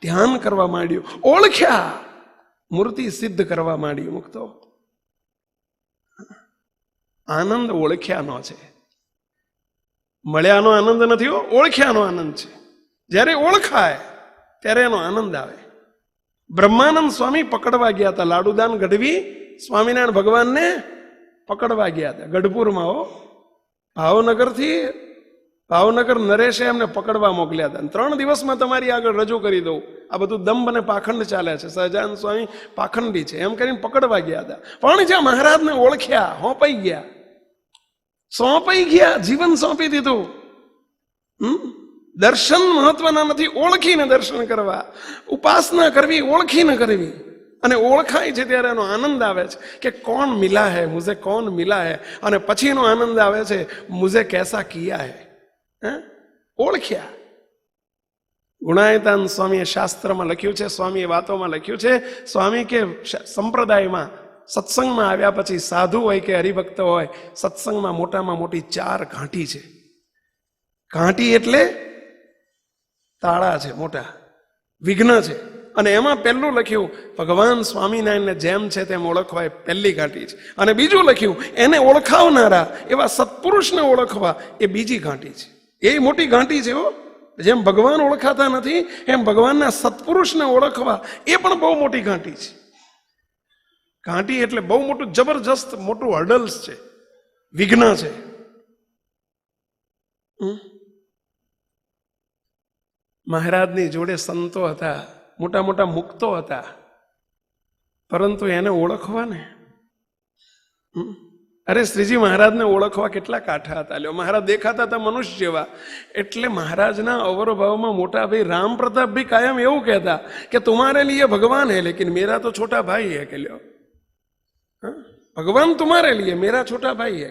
ધ્યાન કરવા માંડ્યું. ઓળખ્યા, મૂર્તિ સિદ્ધ કરવા માંડ્યું. મુક્તો આનંદ ઓળખ્યાનો છે, મળ્યાનો આનંદ નથી, ઓળખ્યાનો આનંદ છે. જ્યારે ઓળખાય ત્યારે એનો આનંદ આવે. બ્રહ્માનંદ સ્વામી પકડવા ગયા હતા, લાડુદાન ગઢવી સ્વામિનારાયણ ભગવાનને પકડવા ગયા હતા ગઢપુરમાં. ભાવનગર નરેશે એમને પકડવા મોકલ્યા હતા. 3 દિવસમાં તમારી આગળ રજૂ કરી દઉં. આ બધું દંભ અને પાખંડ ચાલે છે, સહજાનંદ સ્વામી પાખંડી છે એમ કરીને પકડવા ગયા હતા. પણ જ્યાં મહારાજને ઓળખ્યા, સોંપાઈ ગયા, જીવન સોંપી દીધું. દર્શન મહત્વના નથી, ઓળખીને દર્શન કરવા. ઉપાસના કરવી, ઓળખીને કરવી. અને ઓળખાય છે ત્યારે એનો આનંદ આવે છે કે કોણ મિલા હૈ, મુઝે કોણ મિલા હૈ. અને પછીનો આનંદ આવે છે, મુઝે કેસા કિયા હૈ. ઓળખ્યા. ગુણાયતાન સ્વામીએ શાસ્ત્રમાં લખ્યું છે, સ્વામીએ વાતોમાં લખ્યું છે. સ્વામી કે સંપ્રદાયમાં સત્સંગમાં આવ્યા પછી સાધુ હોય કે હરિભક્ત હોય, સત્સંગમાં મોટામાં મોટી 4 ઘાંટી છે. ઘાંટી એટલે તાળા છે, મોટા વિઘ્ન છે. અને એમાં પહેલું લખ્યું ભગવાન સ્વામિનારાયણને જેમ છે તેમ ઓળખવા, એ પહેલી ઘાંટી છે. અને બીજું લખ્યું એને ઓળખાવનારા એવા સત્પુરુષને ઓળખવા, એ બીજી ઘાંટી છે. એ મોટી ઘાંટી છે. જેમ ભગવાન ઓળખાતા નથી એમ ભગવાનના સત્પુરુષને ઓળખવા એ પણ બહુ મોટી ઘાંટી છે. ઘાંટી એટલે બહુ મોટું જબરજસ્ત મોટું હર્ડલ્સ છે, વિઘ્ન છે. મહારાજની જોડે સંતો હતા, મોટા મોટા મુક્તો હતા, પરંતુ એને ઓળખવા ને, અરે શ્રીજી મહારાજને ઓળખવા કેટલા કાઠા હતા. લ્યો, મહારાજ દેખાતા હતા મનુષ્ય જેવા. એટલે મહારાજના અવરભાવમાં મોટા ભાઈ રામ પ્રતાપભાઈ કાયમ એવું કહેતા કે તુમ્હારે લીએ ભગવાન હે લેકિન મેરા તો છોટા ભાઈ હે. કે લ્યો, ભગવાન તુમ્હારે લીએ મેરા છોટા ભાઈ હે.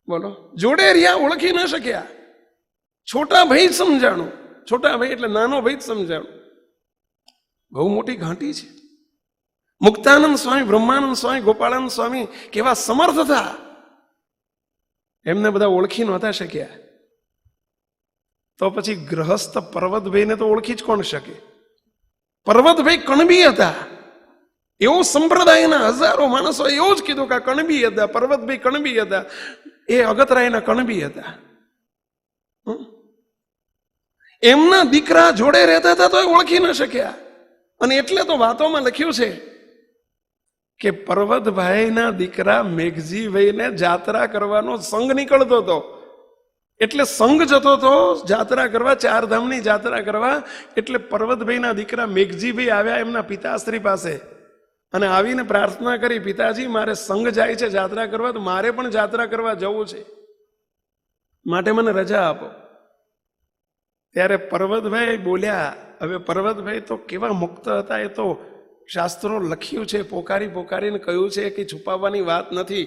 બોલો, જોડે રહ્યા, ઓળખી ન શક્યા. છોટા ભાઈ સમજાણું. છોટા ભાઈ એટલે નાનો ભાઈ જ સમજાણું. બહુ મોટી ઘાંટી છે. મુક્તાનંદ સ્વામી, બ્રહ્માનંદ સ્વામી, ગોપાળાનંદ સ્વામી કેવા સમર્થ હતા, એમને બધા ઓળખી નહોતા શક્યા. તો પછી ગ્રહસ્થ પર્વતભાઈને તો ઓળખી જ કોણ શકે? પર્વતભાઈ કણબી હતા. એવો સંપ્રદાયના હજારો માણસો એવું જ કીધું કે કણબી હતા, પર્વતભાઈ કણબી હતા. એ અગતરાયના કણબી હતા. એમના દીકરા જોડે રહેતા હતા તો ઓળખી ન શક્યા. અને એટલે તો વાતોમાં લખ્યું છે કે પર્વતભાઈના દીકરા મેઘજીભાઈને જાત્રા કરવાનો સંઘ નીકળતો હતો. એટલે સંઘ જતો હતો જાત્રા કરવા, 4 ધામની જાત્રા કરવા. એટલે પર્વતભાઈના દીકરા મેઘજીભાઈ આવ્યા એમના પિતાશ્રી પાસે અને આવીને પ્રાર્થના કરી, પિતાજી મારે સંઘ જાય છે જાત્રા કરવા, તો મારે પણ જાત્રા કરવા જવું છે, માટે મને રજા આપો. ત્યારે પર્વતભાઈ બોલ્યા. હવે પર્વતભાઈ તો કેવા મુક્ત હતા એ તો શાસ્ત્રો લખ્યું છે, પોકારીને કહ્યું છે કે છુપાવવાની વાત નથી.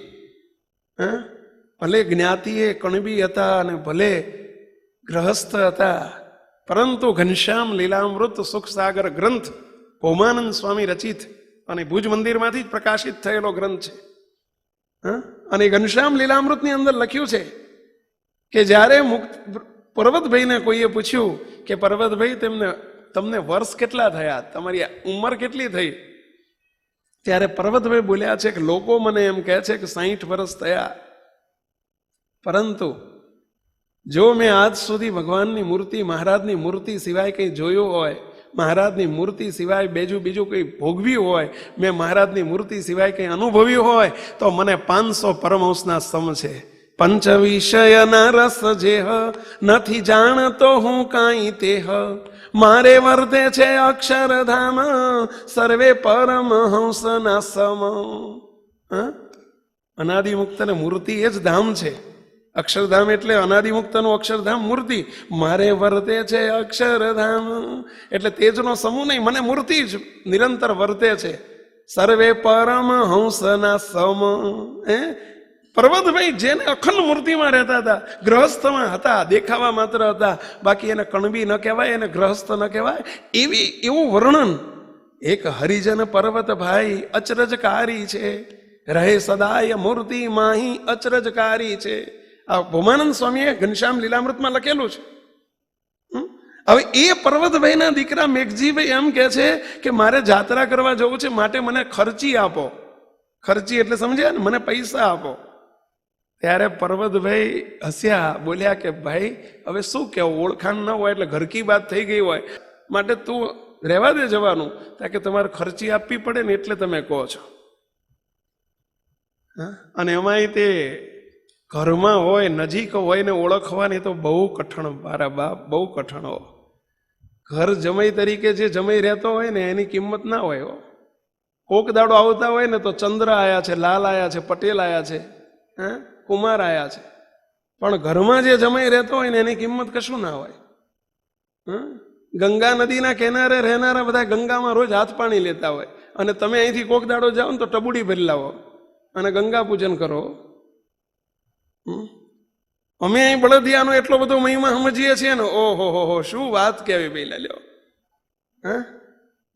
ભલે જ્ઞાતિએ કણબી હતા અને ભલે ગ્રહસ્થ હતા, પરંતુ ઘનશ્યામ લીલામૃત સુખસાગર ગ્રંથ ભૌમાનંદ સ્વામી રચિત અને ભુજ મંદિરમાંથી જ પ્રકાશિત થયેલો ગ્રંથ છે. અને ઘનશ્યામ લીલામૃતની અંદર લખ્યું છે કે જ્યારે પર્વતભાઈને કોઈએ પૂછ્યું કે પર્વતભાઈ તમને વર્ષ કેટલા થયા, તમારી ઉંમર કેટલી થઈ? ત્યારે પર્વતભાઈ બોલ્યા છે કે લોકો મને એમ કહે છે કે 60 વર્ષ થયા, પરંતુ જો મેં આજ સુધી ભગવાનની મૂર્તિ, મહારાજની મૂર્તિ સિવાય કંઈ જોયું હોય, મહારાજની મૂર્તિ સિવાય બીજું કંઈ ભોગવ્યું હોય, મેં મહારાજની મૂર્તિ સિવાય કંઈ અનુભવ્યું હોય તો મને 500 પરમહંસના સમ છે. પંચ વિષયના રસ જેહ નથી જાણતો હું કાંઈ તેહ, મારે વર્તે છે અક્ષરધામ સર્વે પરમહંસના સમ. અનાદિમુક્ત ને મૂર્તિ એ જ ધામ છે. અક્ષરધામ એટલે અનાદિમુક્તનું અક્ષરધામ મૂર્તિ. મારે વર્તે છે અક્ષરધામ એટલે તેજનો સમૂહ નહીં, મને મૂર્તિ જ નિરંતર વર્તે છે. સર્વે પરમહંસના સમ. પર્વતભાઈ જેને અખંડ મૂર્તિમાં રહેતા હતા, ગ્રહસ્થમાં હતા, દેખાવા માત્ર હતા, બાકી એને કણબી ન કહેવાય, એને ગ્રહસ્થ ન કહેવાય, એવું વર્ણન. એક હરિજન પર્વતભાઈ અચરજકારી છે, રહે સદાય મૂર્તિ માહી અચરજકારી છે. આ ભૌમાનંદ સ્વામીએ ઘનશ્યામ લીલામૃતમાં લખેલું છે. હવે એ પર્વતભાઈના દીકરા મેઘજીભાઈ એમ કે છે કે મારે જાત્રા કરવા જવું છે, માટે મને ખર્ચી આપો. ખર્ચી એટલે સમજ્યા ને, મને પૈસા આપો. ત્યારે પર્વતભાઈ હસ્યા, બોલ્યા કે ભાઈ હવે શું કહેવું, ઓળખાણ ન હોય એટલે ઘરકી વાત થઈ ગઈ હોય, માટે તું રહેવા દે જવાનું. ત્યાં કે તમારે ખર્ચી આપવી પડે ને એટલે તમે કહો છો. અને એમાંય તે ઘરમાં હોય, નજીક હોય ને ઓળખવાની તો બહુ કઠણ, મારા બાપ, બહુ કઠણ હો. ઘર જમાઈ તરીકે જે જમાઈ રહેતો હોય ને એની કિંમત ના હોય હો. કોક દાડો આવતા હોય ને તો ચંદ્ર આયા છે, લાલ આયા છે, પટેલ આયા છે, કુમાર આયા છે, પણ ઘરમાં જે જમાઈ રહેતો હોય ને એની કિંમત કશું ના હોય. ગંગા નદીના કિનારે રહેનારા બધા ગંગામાં રોજ હાથ પાણી લેતા હોય, અને તમે અહીંથી કોક દાડો જાઓ ને તો ટબુડી ભરી લાવો અને ગંગા પૂજન કરો. અમે અહીં બળદિયાનો એટલો બધો મહિમા સમજીએ છીએ ને, ઓહો હો, શું વાત કહેવી પેલા લ્યો.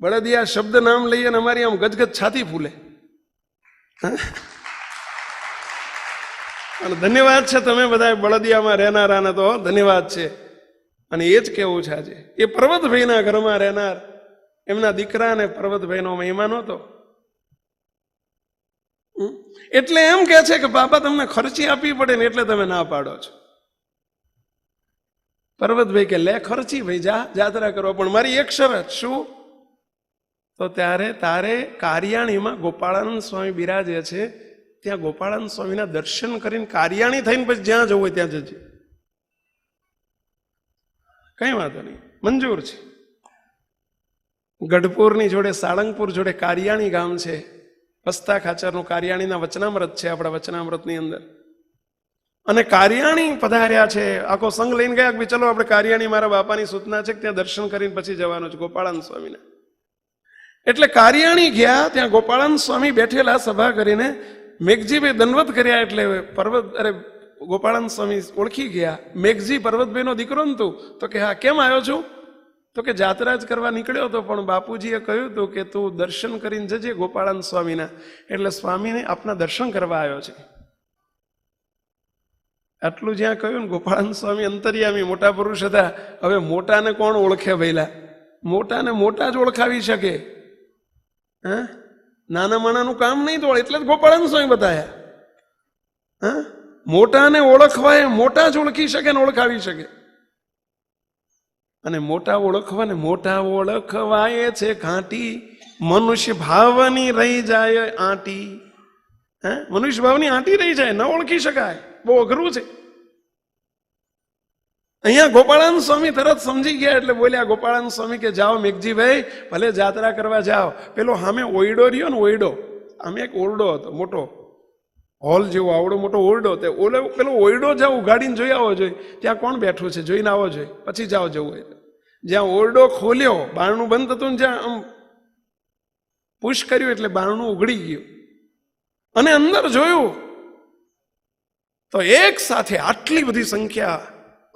બળદિયા શબ્દ નામ લઈએ ને અમારી આમ ગજગજ છાતી ફૂલે. અને ધન્યવાદ છે તમે બધા બળદિયામાં રહેનારાને, તો ધન્યવાદ છે. અને એ જ કેવું છે આજે એ પર્વતભાઈના ઘરમાં રહેનાર એમના દીકરાને પર્વતભાઈનો મહિમા નહોતો. એટલે એમ કે છે કે બાપા તમને ખર્ચી આપવી પડે ને એટલે તમે ના પાડો છો. પર્વતભાઈ કે લે ખર્ચી ભાઈ, જા જાત્રા કરો, પણ મારી એક શરત. શું? તો ત્યારે તારે કારિયાણીમાં ગોપાળાનંદ સ્વામી બિરાજે છે, ત્યાં ગોપાળાનંદ સ્વામીના દર્શન કરીને કારિયાણી થઈને પછી જ્યાં જવું હોય ત્યાં જજે. કઈ વાંધો નહીં, મંજૂર છે. ગઢપુરની જોડે સાળંગપુર જોડે કારિયાણી ગામ છે. વસ્તા ખાચરનું કારિયાણીના વચનામૃત છે આપણા વચનામૃતની અંદર. અને કારિયાણી પધાર્યા છે, આખો સંઘ લઈને ગયા કે ચલો આપણે કારિયાણી, મારા બાપાની સૂચના છે કે ત્યાં દર્શન કરીને પછી જવાનું છે ગોપાળાનંદ સ્વામીને. એટલે કારિયાણી ગયા, ત્યાં ગોપાળાનંદ સ્વામી બેઠેલા સભા કરીને. મેઘજીભાઈ દંડવત કર્યા એટલે ગોપાળાનંદ સ્વામી ઓળખી ગયા. મેઘજી પર્વતભાઈનો દીકરો નતું? તો કે હા. કેમ આવ્યો છું? તો કે જાત્રા જ કરવા નીકળ્યો હતો, પણ બાપુજીએ કહ્યું હતું કે તું દર્શન કરીને જજે ગોપાળાનંદ સ્વામીના, એટલે સ્વામીને આપના દર્શન કરવા આવ્યો છે. આટલું જ્યાં કહ્યું ને, ગોપાળાનંદ સ્વામી અંતર્યામી મોટા પુરુષ હતા. હવે મોટાને કોણ ઓળખે ભઈલા? મોટાને મોટા જ ઓળખાવી શકે. નાના માણાનું કામ નહીં તો, એટલે જ ગોપાળાનંદ સ્વામી બતાયા. મોટાને ઓળખવા એ મોટા જ ઓળખી શકે ને ઓળખાવી શકે. અને મોટા ઓળખવા ને મોટા ઓળખવાય છે ઘાંટી, મનુષ્ય ભાવની રહી જાય આંટી. મનુષ્ય ભાવની આંટી રહી જાય, ન ઓળખી શકાય, બહુ અઘરું છે. અહીંયા ગોપાળાનંદ સ્વામી તરત સમજી ગયા એટલે બોલ્યા ગોપાળાનંદ સ્વામી કે જાઓ મેઘજીભાઈ, ભલે જાત્રા કરવા જાઓ. પેલો સામે ઓયડો રહ્યો ને, ઓયડો આમે એક ઓરડો હતો મોટો, હોલ જેવો આવડો મોટો ઓરડો. તે પેલો ઓયડો જાઓ ઉગાડીને જોઈ આવો જોઈએ ત્યાં કોણ બેઠું છે, જોઈને આવો જોઈએ, પછી જાઓ જવું હોય. જ્યાં ઓરડો ખોલ્યો, બારણું બંધ હતું ને જ્યાં આમ પુશ કર્યું એટલે બારણું ઉઘડી ગયું, અને અંદર જોયું તો એક સાથે આટલી બધી સંખ્યા,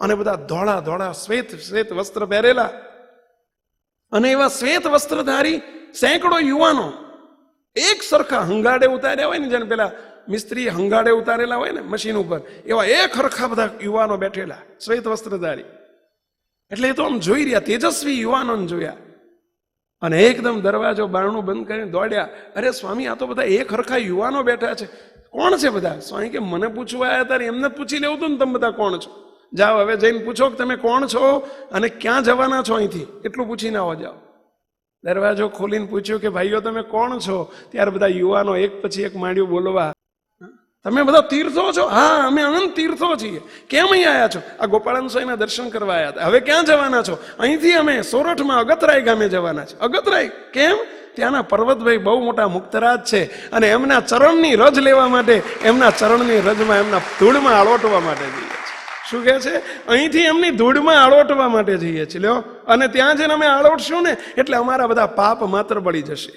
અને બધા ધોળા ધોળા શ્વેત શ્વેત વસ્ત્ર પહેરેલા, અને એવા શ્વેત વસ્ત્રધારી સેંકડો યુવાનો એક સરખા હંગાડે ઉતાર્યા હોય ને, જેને પેલા મિસ્ત્રી હંગાડે ઉતારેલા હોય ને મશીન ઉપર, એવા એક સરખા બધા યુવાનો બેઠેલા શ્વેત વસ્ત્રધારી. એટલે એ તો આમ જોઈ રહ્યા, તેજસ્વી યુવાનોને જોયા, અને એકદમ દરવાજો બારણું બંધ કરીને દોડ્યા. અરે સ્વામી, આ તો બધા એક સરખા યુવાનો બેઠા છે, કોણ છે બધા? સ્વામી કે મને પૂછવા આવ્યા હતા, એમને પૂછી લેવું હતું ને તમે બધા કોણ છો? જાઓ હવે જઈને પૂછો કે તમે કોણ છો અને ક્યાં જવાના છો અહીંથી, એટલું પૂછીને આવો, જાઓ. દરવાજો ખોલીને પૂછ્યું કે ભાઈઓ તમે કોણ છો? ત્યારે બધા યુવાનો એક પછી એક માંડ્યું બોલવા, તમે બધા તીર્થો છો? હા, અમે અનંત તીર્થો છીએ. કેમ અહીં આવ્યા છો? આ ગોપાળાન સ્વામીના દર્શન કરવા આવ્યા હતા. હવે ક્યાં જવાના છો? અહીંથી અમે સોરઠમાં અગતરાય ગામે જવાના છે. અગતરાય કેમ? ત્યાંના પર્વતભાઈ બહુ મોટા મુક્તરાજ છે અને એમના ચરણની રજ લેવા માટે, એમના ચરણની રજમાં, એમના ધૂળમાં આળોટવા માટે જઈએ છીએ. શું કહે છે? અહીંથી એમની ધૂળમાં આળોટવા માટે જઈએ છીએ. લ્યો, અને ત્યાં જઈને અમે આળોટશું ને એટલે અમારા બધા પાપ માત્ર બળી જશે.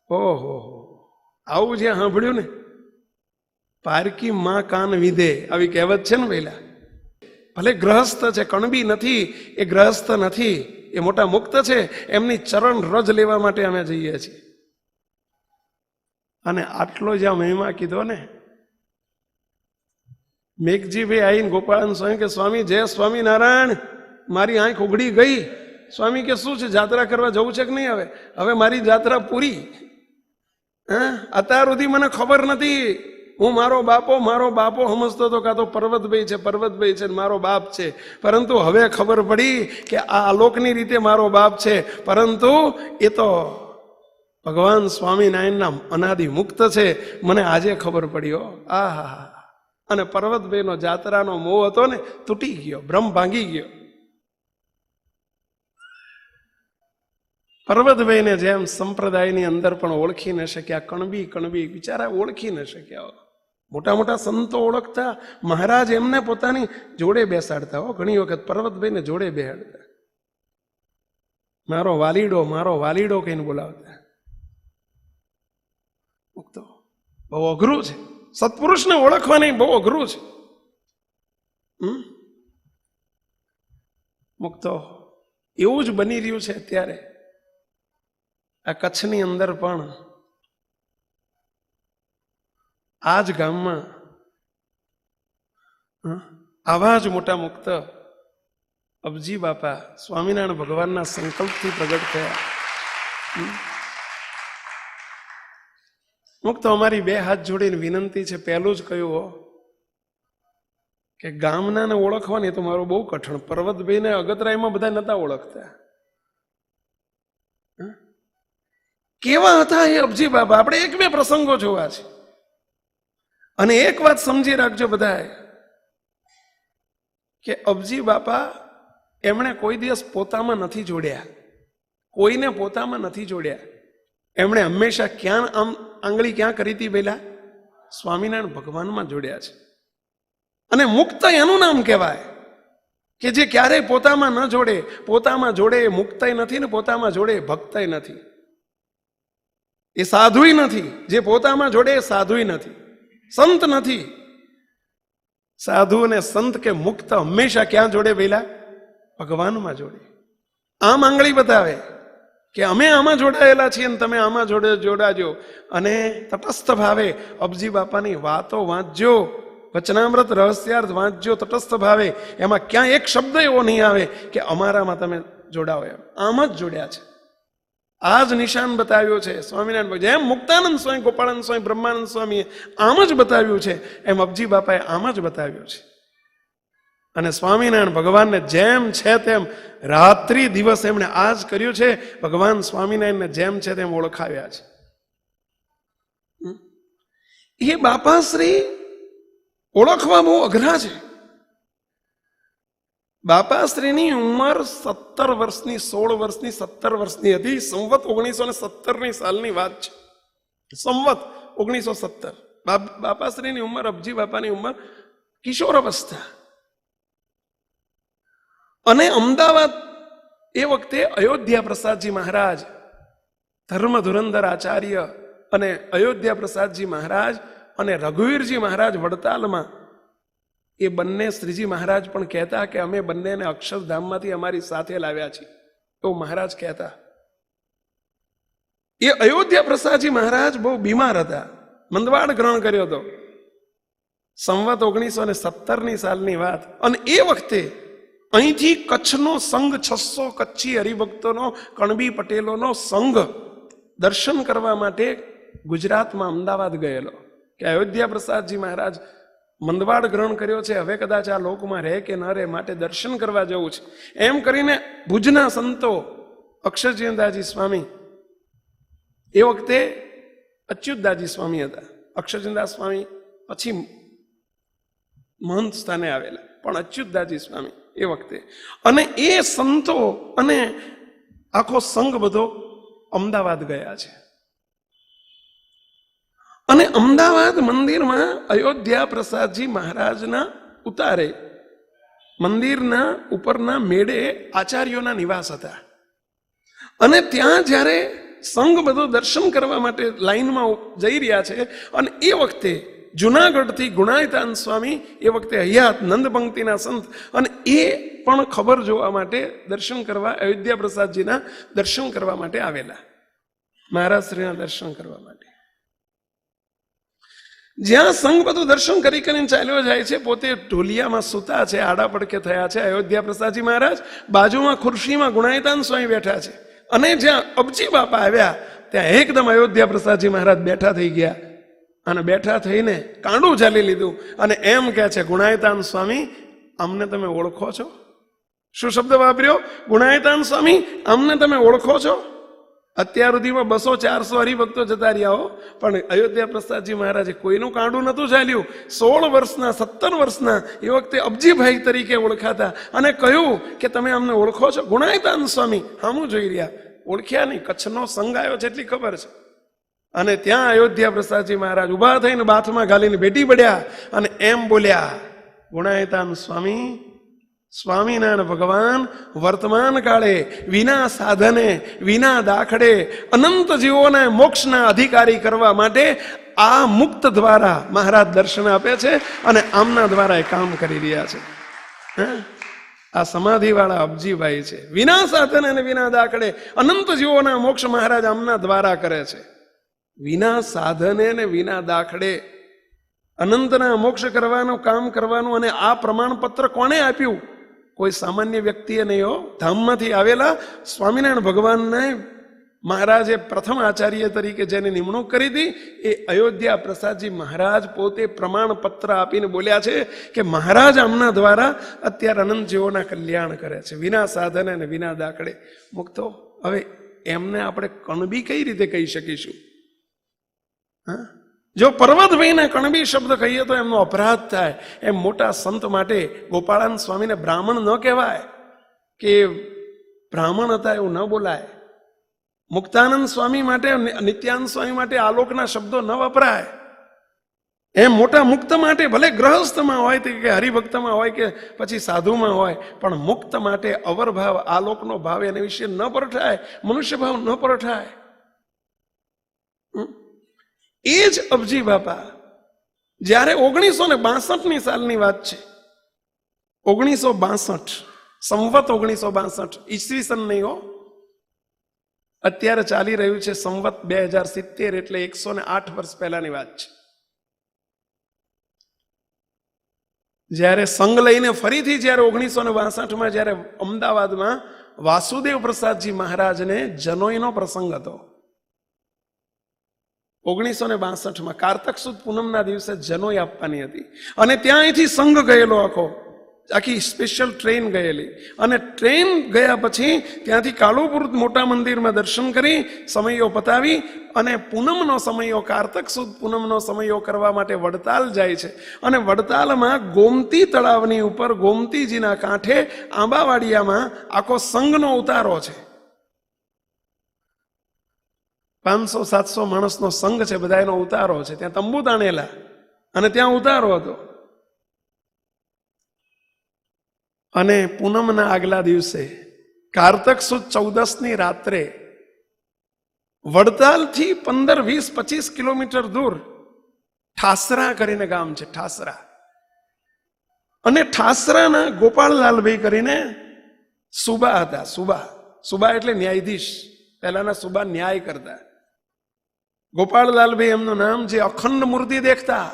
ઓહો, આવું જે સાંભળ્યું ને, પારકી માં કાન વિધે, આવી કહેવત છે ને પહેલા. ભલે ગ્રહસ્થ છે, કણબી નથી, એ ગ્રહસ્થ નથી, એ મોટા મુક્ત છે. એમની ચરણ રજ લેવા માટે અમે જઈએ છીએ. અને આટલો જ્યાં મહિમા કીધો ને, મેઘજીભાઈ આવીને ગોપાળાન સ્વામી કે સ્વામી જય સ્વામિનારાયણ, મારી આંખ ઉઘડી ગઈ. સ્વામી કે શું છે, જાત્રા કરવા જવું છે કે નહીં? હવે મારી જાત્રા પૂરી. અત્યાર સુધી મને ખબર નથી. હું મારો બાપો સમજતો હતો, કાં તો પર્વતભાઈ છે મારો બાપ છે. પરંતુ હવે ખબર પડી કે આ આલોકની રીતે મારો બાપ છે, પરંતુ એ તો ભગવાન સ્વામિનારાયણના અનાદિ મુક્ત છે. મને આજે ખબર પડી. આહા! અને પર્વતભાઈનો જાત્રાનો મોહ હતો ને, તૂટી ગયો, ભ્રમ ભાંગી ગયો. પર્વતભાઈને જેમ સંપ્રદાયની અંદર પણ ઓળખી ન શક્યા, કણબી બિચારા ઓળખી ન શક્યા. મોટા મોટા સંતો ઓળખતા, મહારાજ એમને પોતાની જોડે બેસાડતા. ઘણી વખત પર્વતભાઈને જોડે બેસાડતા. મારો વાલીડો કહીને બોલાવતા. મુક્તો બહુ અઘરું છે. સત્પુરુષને ઓળખવાની બહુ અઘરું છે. મુક્તો એવું જ બની રહ્યું છે અત્યારે. આ કચ્છની અંદર પણ આ જ ગામમાં આવા જ મોટા મુક્ત અબજી બાપા સ્વામિનારાયણ ભગવાનના સંકલ્પથી પ્રગટ થયા. મુક્ત અમારી બે હાથ જોડીને વિનંતી છે. પહેલું જ કહ્યું કે ગામનાને ઓળખવાની તો મારું બહુ કઠણ. પર્વતભાઈને અગતરાયમાં બધા નતા ઓળખતા. કેવા હતા એ અબજી બાપા? આપણે એક બે પ્રસંગો જોવા છે. અને એક વાત સમજી રાખજો બધાએ, કે અબજી બાપા એમણે કોઈ દિવસ પોતામાં નથી જોડ્યા, કોઈને પોતામાં નથી જોડ્યા. એમણે હંમેશા ક્યાં આંગળી ક્યાં કરી હતી? પહેલા સ્વામિનારાયણ ભગવાનમાં જોડ્યા છે. અને મુક્ત એનું નામ કહેવાય કે જે ક્યારેય પોતામાં ન જોડે. પોતામાં જોડે એ મુક્તય નથી ને પોતામાં જોડે એ ભક્તય નથી, એ સાધુય નથી. જે પોતામાં જોડે એ સાધુય નથી, સંત નથી. સાધુ અને સંત કે મુક્ત હંમેશા ક્યાં જોડે? પહેલા ભગવાનમાં જોડે. આમ આંગળી બતાવે કે અમે આમાં જોડાયેલા છીએ ને તમે આમાં જોડાજો. અને તટસ્થ ભાવે અબજી બાપાની વાતો વાંચજો, વચનામૃત રહસ્યાર્થ વાંચજો તટસ્થ ભાવે. એમાં ક્યાં એક શબ્દ એવો નહીં આવે કે અમારામાં તમે જોડાવો. આમ જ જોડ્યા છે. આ જ નિશાન બતાવ્યો છે સ્વામિનારાયણ. જેમ મુક્તાનંદ સ્વામી, ગોપાળાનંદ સ્વામી, બ્રહ્માનંદ સ્વામીએ આમ જ બતાવ્યું છે, એમ અબજી બાપાએ આમ જ બતાવ્યું છે. અને સ્વામિનારાયણ ભગવાનને જેમ છે તેમ રાત્રિ દિવસ એમણે આ જ કર્યું છે. ભગવાન સ્વામિનારાયણને જેમ છે તેમ ઓળખાવ્યા છે. એ બાપાશ્રી ઓળખવા બહુ અઘરા છે. બાપાશ્રીની ઉંમર 17 વર્ષની, 16 વર્ષની, 17 વર્ષની હતી. સંવત 1917ની સાલની વાત છે. સંવત 1917. બાપાશ્રીની ઉંમર, અબજી બાપાની ઉંમર કિશોર અવસ્થા. અને અમદાવાદ એ વખતે અયોધ્યા પ્રસાદજી મહારાજ, ધર્મ ધુરંધર આચાર્ય અને અયોધ્યા પ્રસાદજી મહારાજ અને રઘુવીરજી મહારાજ વડતાલમાં, એ બંને શ્રીજી મહારાજ પણ કહેતા કે અમે બંનેને અક્ષરધામમાંથી અમારી સાથે લાવ્યા છીએ, એવું મહારાજ કહેતા. એ અયોધ્યા પ્રસાદજી મહારાજ બહુ બીમાર હતા, મંદવાડ ગ્રહણ કર્યો હતો. સંવત 1917ની સાલની વાત. અને એ વખતે અહીંથી કચ્છનો સંઘ, 600 કચ્છી હરિભક્તોનો, કણબી પટેલોનો સંઘ દર્શન કરવા માટે ગુજરાતમાં અમદાવાદ ગયેલો કે અયોધ્યા પ્રસાદજી મહારાજ મંદવાડ ગ્રહણ કર્યો છે, હવે કદાચ આ લોકમાં રહે કે ન રહે, માટે દર્શન કરવા જવું છે. એમ કરીને ભુજના સંતો અક્ષરચંદ્રદાસજી સ્વામી એ વખતે અચ્યુતદાસજી સ્વામી હતા. અક્ષરચંદ્રદાસ સ્વામી પછી મહંત સ્થાને આવેલા, પણ અચ્યુતદાસજી સ્વામી એ વખતે. અને એ સંતો અને આખો સંઘ બધો અમદાવાદ ગયા છે. અને અમદાવાદ મંદિરમાં અયોધ્યા પ્રસાદજી મહારાજના ઉતારે મંદિરના ઉપરના મેળે આચાર્યોના નિવાસ હતા. અને ત્યાં જ્યારે સંઘ બધો દર્શન કરવા માટે લાઈનમાં જઈ રહ્યા છે, અને એ વખતે જુનાગઢથી ગુણાયતાન સ્વામી એ વખતે હયાત નંદ પંક્તિના સંત, અને એ પણ ખબર જોવા માટે દર્શન કરવા અયોધ્યા પ્રસાદજીના દર્શન કરવા માટે આવેલા, મહારાજ શ્રીના દર્શન કરવા માટે. જ્યાં સંઘ બધું દર્શન કરી કરીને ચાલ્યો જાય છે, પોતે ઢોલિયામાં સૂતા છે, આડા પડકે થયા છે અયોધ્યા પ્રસાદજી મહારાજ, બાજુમાં ખુરશીમાં ગુણાયતાન સ્વામી બેઠા છે. અને જ્યાં અબજી બાપા આવ્યા ત્યાં એકદમ અયોધ્યા પ્રસાદજી મહારાજ બેઠા થઈ ગયા, અને બેઠા થઈને કાંડું ચાલી લીધું, અને એમ કહે છે, ગુણાયતાન સ્વામી અમને તમે ઓળખો છો? શું શબ્દ વાપર્યો? ગુણાયતાન સ્વામી અમને તમે ઓળખો છો? અત્યાર સુધીમાં 200-400 હરિભક્તો જતા રહ્યા હો, પણ અયોધ્યા પ્રસાદજી મહારાજે કોઈનું કાંડું નહોતું ચાલ્યું. 16 વર્ષના 17 વર્ષના એ વખતે અબજીભાઈ તરીકે ઓળખાતા, અને કહ્યું કે તમે અમને ઓળખો છો? ગુણાયતાન સ્વામી હામું જોઈ રહ્યા, ઓળખ્યા નહીં. કચ્છનો સંઘ આવ્યો છે એટલી ખબર છે. અને ત્યાં અયોધ્યા પ્રસાદજી મહારાજ ઉભા થઈને બાથમાં ઘાલીને બેટી પડ્યા અને એમ બોલ્યા, ગુણાયતાન સ્વામી, સ્વામિનારાયણ ભગવાન વર્તમાન કાળે વિના સાધને વિના દાખલે અનંત જીવોને મોક્ષના અધિકારી કરવા માટે આ મુક્ત દ્વારા મહારાજ દર્શન આપે છે, અને આમના દ્વારા એ કામ કરી રહ્યા છે. આ સમાધિવાળા અબજીભાઈ છે. વિના સાધને અને વિના દાખલે અનંત જીવોના મોક્ષ મહારાજ આમના દ્વારા કરે છે. વિના સાધને ને વિના દાખલે અનંતના મોક્ષ કરવાનું કામ કરવાનું. અને આ પ્રમાણપત્ર કોણે આપ્યું? કોઈ સામાન્ય વ્યક્તિએ નહીં હો. ધામમાંથી આવેલા સ્વામિનારાયણ ભગવાનને મહારાજે પ્રથમ આચાર્ય તરીકે જેની નિમણૂક કરી હતી, એ અયોધ્યા પ્રસાદજી મહારાજ પોતે પ્રમાણપત્ર આપીને બોલ્યા છે કે મહારાજ આમના દ્વારા અત્યારે અનંત જીવોના કલ્યાણ કરે છે, વિના સાધન અને વિના દાખલે મુક્તો. હવે એમને આપણે કણબી કઈ રીતે કહી શકીશું? હા, જો પર્વતભાઈને કણબી શબ્દ કહીએ તો એમનો અપરાધ થાય. એમ મોટા સંત માટે ગોપાળાનંદ સ્વામીને બ્રાહ્મણ ન કહેવાય, કે બ્રાહ્મણ હતા એવું ન બોલાય. મુક્તાનંદ સ્વામી માટે, નિત્યાનંદ સ્વામી માટે આલોકના શબ્દો ન વપરાય. એમ મોટા મુક્ત માટે ભલે ગ્રહસ્થમાં હોય કે હરિભક્તમાં હોય કે પછી સાધુમાં હોય, પણ મુક્ત માટે અવર ભાવ, આલોકનો ભાવ એના વિશે ન પરઠાય, મનુષ્ય ભાવ ન પરઠાય. એ જ અબજી બાપા જ્યારે 1962 સાલની વાત છે, 1962 સંવત 1962 ઈસવીસન નહીં હો, અત્યારે ચાલી રહ્યું છે સંવત 2070, એટલે 108 વર્ષ પહેલાની વાત છે. જ્યારે સંઘ લઈને ફરીથી જ્યારે 1962માં જ્યારે અમદાવાદમાં વાસુદેવ પ્રસાદજી મહારાજને જનોઈનો પ્રસંગ હતો. 1962માં કારતક સુદ પૂનમના દિવસે જનોઈ આપવાની હતી, અને ત્યાં અહીંથી સંઘ ગયેલો આખી સ્પેશિયલ ટ્રેન ગયેલી. અને ટ્રેન ગયા પછી ત્યાંથી કાળુપુર મોટા મંદિરમાં દર્શન કરી સમયો પતાવી, અને પૂનમનો સમયો, કારતક સુદ પૂનમનો સમયો કરવા માટે વડતાલ જાય છે. અને વડતાલમાં ગોમતી તળાવની ઉપર ગોમતીજીના કાંઠે આંબાવાડિયામાં આખો સંઘનો ઉતારો છે. 500-700 માણસનો સંઘ છે, બધા એનો ઉતારો છે. ત્યાં તંબુ તાણેલા અને ત્યાં ઉતારો હતો. અને પૂનમના આગલા દિવસે કારતક સુદ 14ની રાત્રે વડતાલથી 15-20-25 કિલોમીટર દૂર ઠાસરા કરીને ગામ છે, ઠાસરા. અને ઠાસરાના ગોપાળલાલભાઈ કરીને સુબા હતા. સુબા એટલે ન્યાયાધીશ, પહેલાના સુબા ન્યાય કરતા. ગોપાળલાલભાઈ એમનું નામ, જે અખંડ મૂર્તિ દેખતા,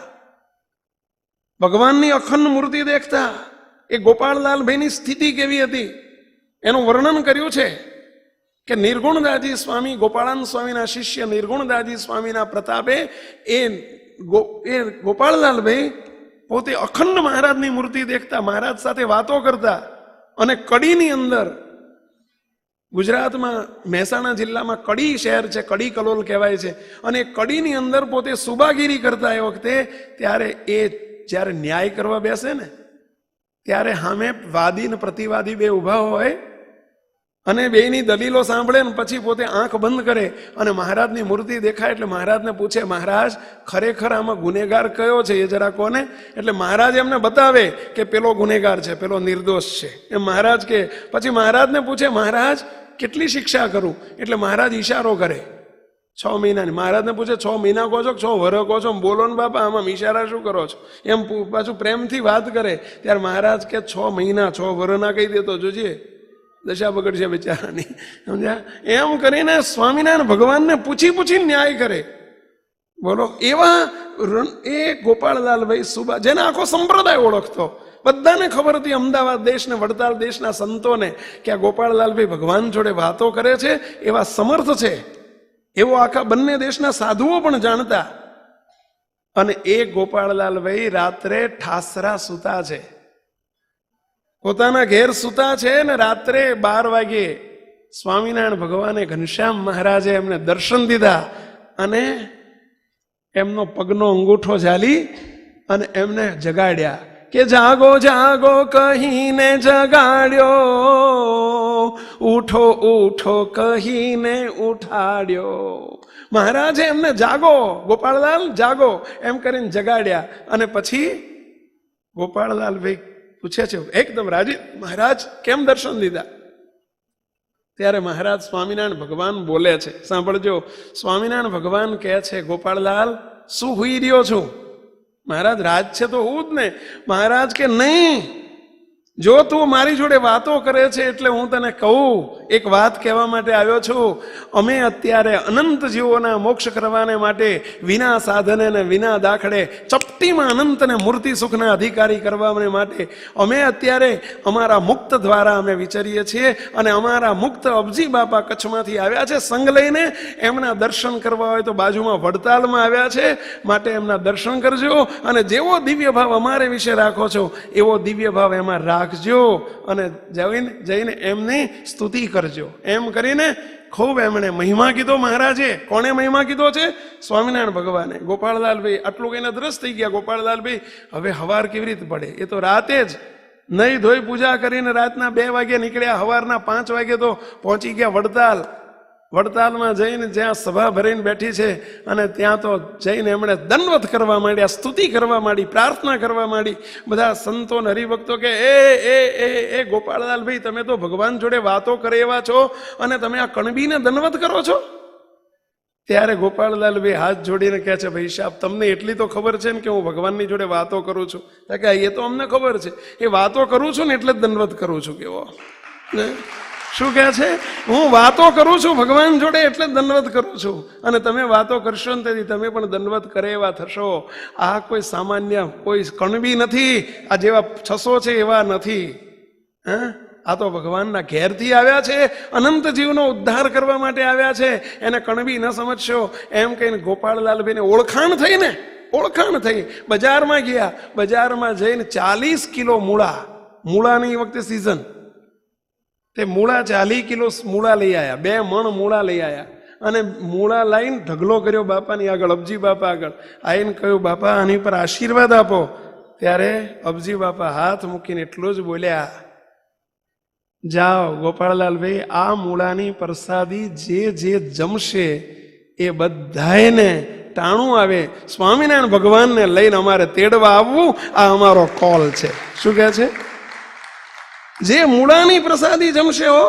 ભગવાનની અખંડ મૂર્તિ દેખતા. એ ગોપાળલાલભાઈની સ્થિતિ કેવી હતી એનું વર્ણન કર્યું છે કે નિર્ગુણદાસજી સ્વામી, ગોપાળાનંદ સ્વામીના શિષ્ય નિર્ગુણદાસજી સ્વામીના પ્રતાપે એ ગોપાળલાલભાઈ પોતે અખંડ મહારાજની મૂર્તિ દેખતા, મહારાજ સાથે વાતો કરતા. અને કડીની અંદર ગુજરાતમાં મહેસાણા જિલ્લામાં કડી શહેર છે, કડી કલોલ કહેવાય છે, અને કડીની અંદર પોતે સુબાગીરી કરતા એ વખતે ત્યારે એ જ્યારે ન્યાય કરવા બેસે ને ત્યારે સામે વાદી ને પ્રતિવાદી બે ઊભા હોય અને બેની દલીલો સાંભળે ને પછી પોતે આંખ બંધ કરે અને મહારાજની મૂર્તિ દેખાય એટલે મહારાજને પૂછે, મહારાજ ખરેખર આમાં ગુનેગાર કયો છે એ જરા કોને? એટલે મહારાજ એમને બતાવે કે પેલો ગુનેગાર છે, પેલો નિર્દોષ છે એમ મહારાજ કે. પછી મહારાજને પૂછે, મહારાજ કેટલી શિક્ષા કરું? એટલે મહારાજ ઈશારો કરે 6 મહિનાની. મહારાજને પૂછે 6 મહિના કહો છો કે 6 વર્ષ કહો છો? બોલો ને બાપા, આમાં ઈશારા શું કરો છો? એમ પાછું પ્રેમથી વાત કરે. ત્યારે મહારાજ કે 6 મહિના 6 વર્ષ ના કહી દેતો જોજે દશા બગડશે બિચારાની, સમજ્યા? એમ કરીને સ્વામિનારાયણ ભગવાનને પૂછી પૂછીને ન્યાય કરે. બોલો, એવા એ ગોપાળલાલભાઈ સુબા, જેને આખો સંપ્રદાય ઓળખતો, બધાને ખબર હતી અમદાવાદ દેશને વડતાલ દેશના સંતોને કે આ ગોપાળલાલભાઈ ભગવાન જોડે વાતો કરે છે, એવા સમર્થ છે, એવો આખા બંને દેશના સાધુઓ પણ જાણતા. અને એ ગોપાળલાલભાઈ રાત્રે ઠાસરા સૂતા છે, પોતાના ઘેર સૂતા છે ને રાત્રે 12 વાગે સ્વામિનારાયણ ભગવાને ઘનશ્યામ મહારાજે એમને દર્શન દીધા અને એમનો પગનો અંગૂઠો ઝાલી અને એમને જગાડ્યા કે જાગો જાગો કહીને જગાડ્યો, ઉઠો ઉઠો કહીને ઉઠાડ્યો. મહારાજે એમને જાગો ગોપાળલાલ જાગો એમ કરીને જગાડ્યા. અને પછી ગોપાળલાલભાઈ પૂછે છે એકદમ રાજી, મહારાજ કેમ દર્શન દીધા? ત્યારે મહારાજ સ્વામિનારાયણ ભગવાન બોલે છે, સાંભળજો. સ્વામિનારાયણ ભગવાન કહે છે, ગોપાળલાલ શું હુઈ રહ્યો છું? મહારાજ રાજ છે તો હું જ ને. મહારાજ કે નહીં, જો તું મારી જોડે વાતો કરે છે એટલે હું તને કહું, એક વાત કહેવા માટે આવ્યો છું. અમે અત્યારે અનંત જીવોના મોક્ષ કરવાને માટે વિના સાધને ને વિના દાખલે ચપટીમાં અનંતને મૂર્તિ સુખના અધિકારી કરવા માટે અમે અત્યારે અમારા મુક્ત દ્વારા અમે વિચરીએ છીએ. અને અમારા મુક્ત અબજી બાપા કચ્છમાંથી આવ્યા છે સંગ લઈને. એમના દર્શન કરવા હોય તો બાજુમાં વડતાલમાં આવ્યા છે, માટે એમના દર્શન કરજો. અને જેવો દિવ્ય ભાવ અમારે વિશે રાખો છો એવો દિવ્ય ભાવ એમાં રાખજો અને જઈને એમની સ્તુતિ કરજો. એમ કરીને ખૂબ એમણે મહિમા કીધો. મહારાજે કોણે મહિમા કીધો છે? સ્વામિનારાયણ ભગવાને. ગોપાળલાલભાઈ આટલું કહીને દ્રશ થઈ ગયા. ગોપાળલાલભાઈ હવે હવાર કેવી રીતે પડે? એ તો રાતે જ નહીં ધોઈ પૂજા કરીને રાતના 2 વાગે નીકળ્યા, હવારના 5 વાગે તો પહોંચી ગયા વડતાલ. વડતાલમાં જઈને જ્યાં સભા ભરીને બેઠી છે અને ત્યાં તો જઈને એમણે દંડવત કરવા માંડ્યા, સ્તુતિ કરવા માંડી, પ્રાર્થના કરવા માંડી. બધા સંતો ને હરિભક્તો કે એ ગોપાળલાલભાઈ તમે તો ભગવાન જોડે વાતો કરે એવા છો અને તમે આ કણબીને દંડવત કરો છો? ત્યારે ગોપાળલાલભાઈ હાથ જોડીને કહે છે, ભાઈ સાહેબ તમને એટલી તો ખબર છે ને કે હું ભગવાનની જોડે વાતો કરું છું? કે એ તો અમને ખબર છે, એ વાતો કરું છું ને એટલે જ દંડવત કરું છું. કેવો શું કહે છે? હું વાતો કરું છું ભગવાન જોડે એટલે દંડવત કરું છું. અને તમે વાતો કરશો ને તેથી તમે પણ દંડવત કરે એવા થશો. આ કોઈ સામાન્ય કોઈ કણબી નથી, આ જેવા છસો છે એવા નથી. આ તો ભગવાનના ઘેરથી આવ્યા છે, અનંત જીવનો ઉદ્ધાર કરવા માટે આવ્યા છે. એને કણબી ન સમજશો એમ કહીને ગોપાળલાલભાઈને ઓળખાણ થઈ ને, ઓળખાણ થઈ. બજારમાં ગયા, બજારમાં જઈને 40 કિલો મૂળાની વખતે સિઝન, તે મૂળા 40 કિલો મૂળા લઈ આવ્યા, 2 મણ મૂળા લઈ આવ્યા. અને મૂળા લાઈને ઢગલો કર્યો બાપાની આગળ, અબજી બાપા આગળ. આવીને કહ્યું, બાપા આની પર આશીર્વાદ આપો. ત્યારે અબજી બાપા હાથ મૂકીને એટલું જ બોલ્યા, જાઓ ગોપાળલાલભાઈ, આ મૂળાની પ્રસાદી જે જમશે એ બધાને ટાણું આવે. સ્વામિનારાયણ ભગવાનને લઈને અમારે તેડવા આવવું, આ અમારો કોલ છે. શું કહે છે? જે મૂળાની પ્રસાદી જમશે હો.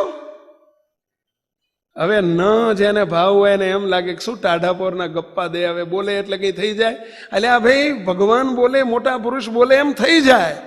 હવે ન જેને ભાવ હોય ને એમ લાગે કે શું ટાઢાપોરના ગપ્પા દે, હવે બોલે એટલે કઈ થઈ જાય. એટલે આ ભાઈ ભગવાન બોલે, મોટા પુરુષ બોલે એમ થઈ જાય.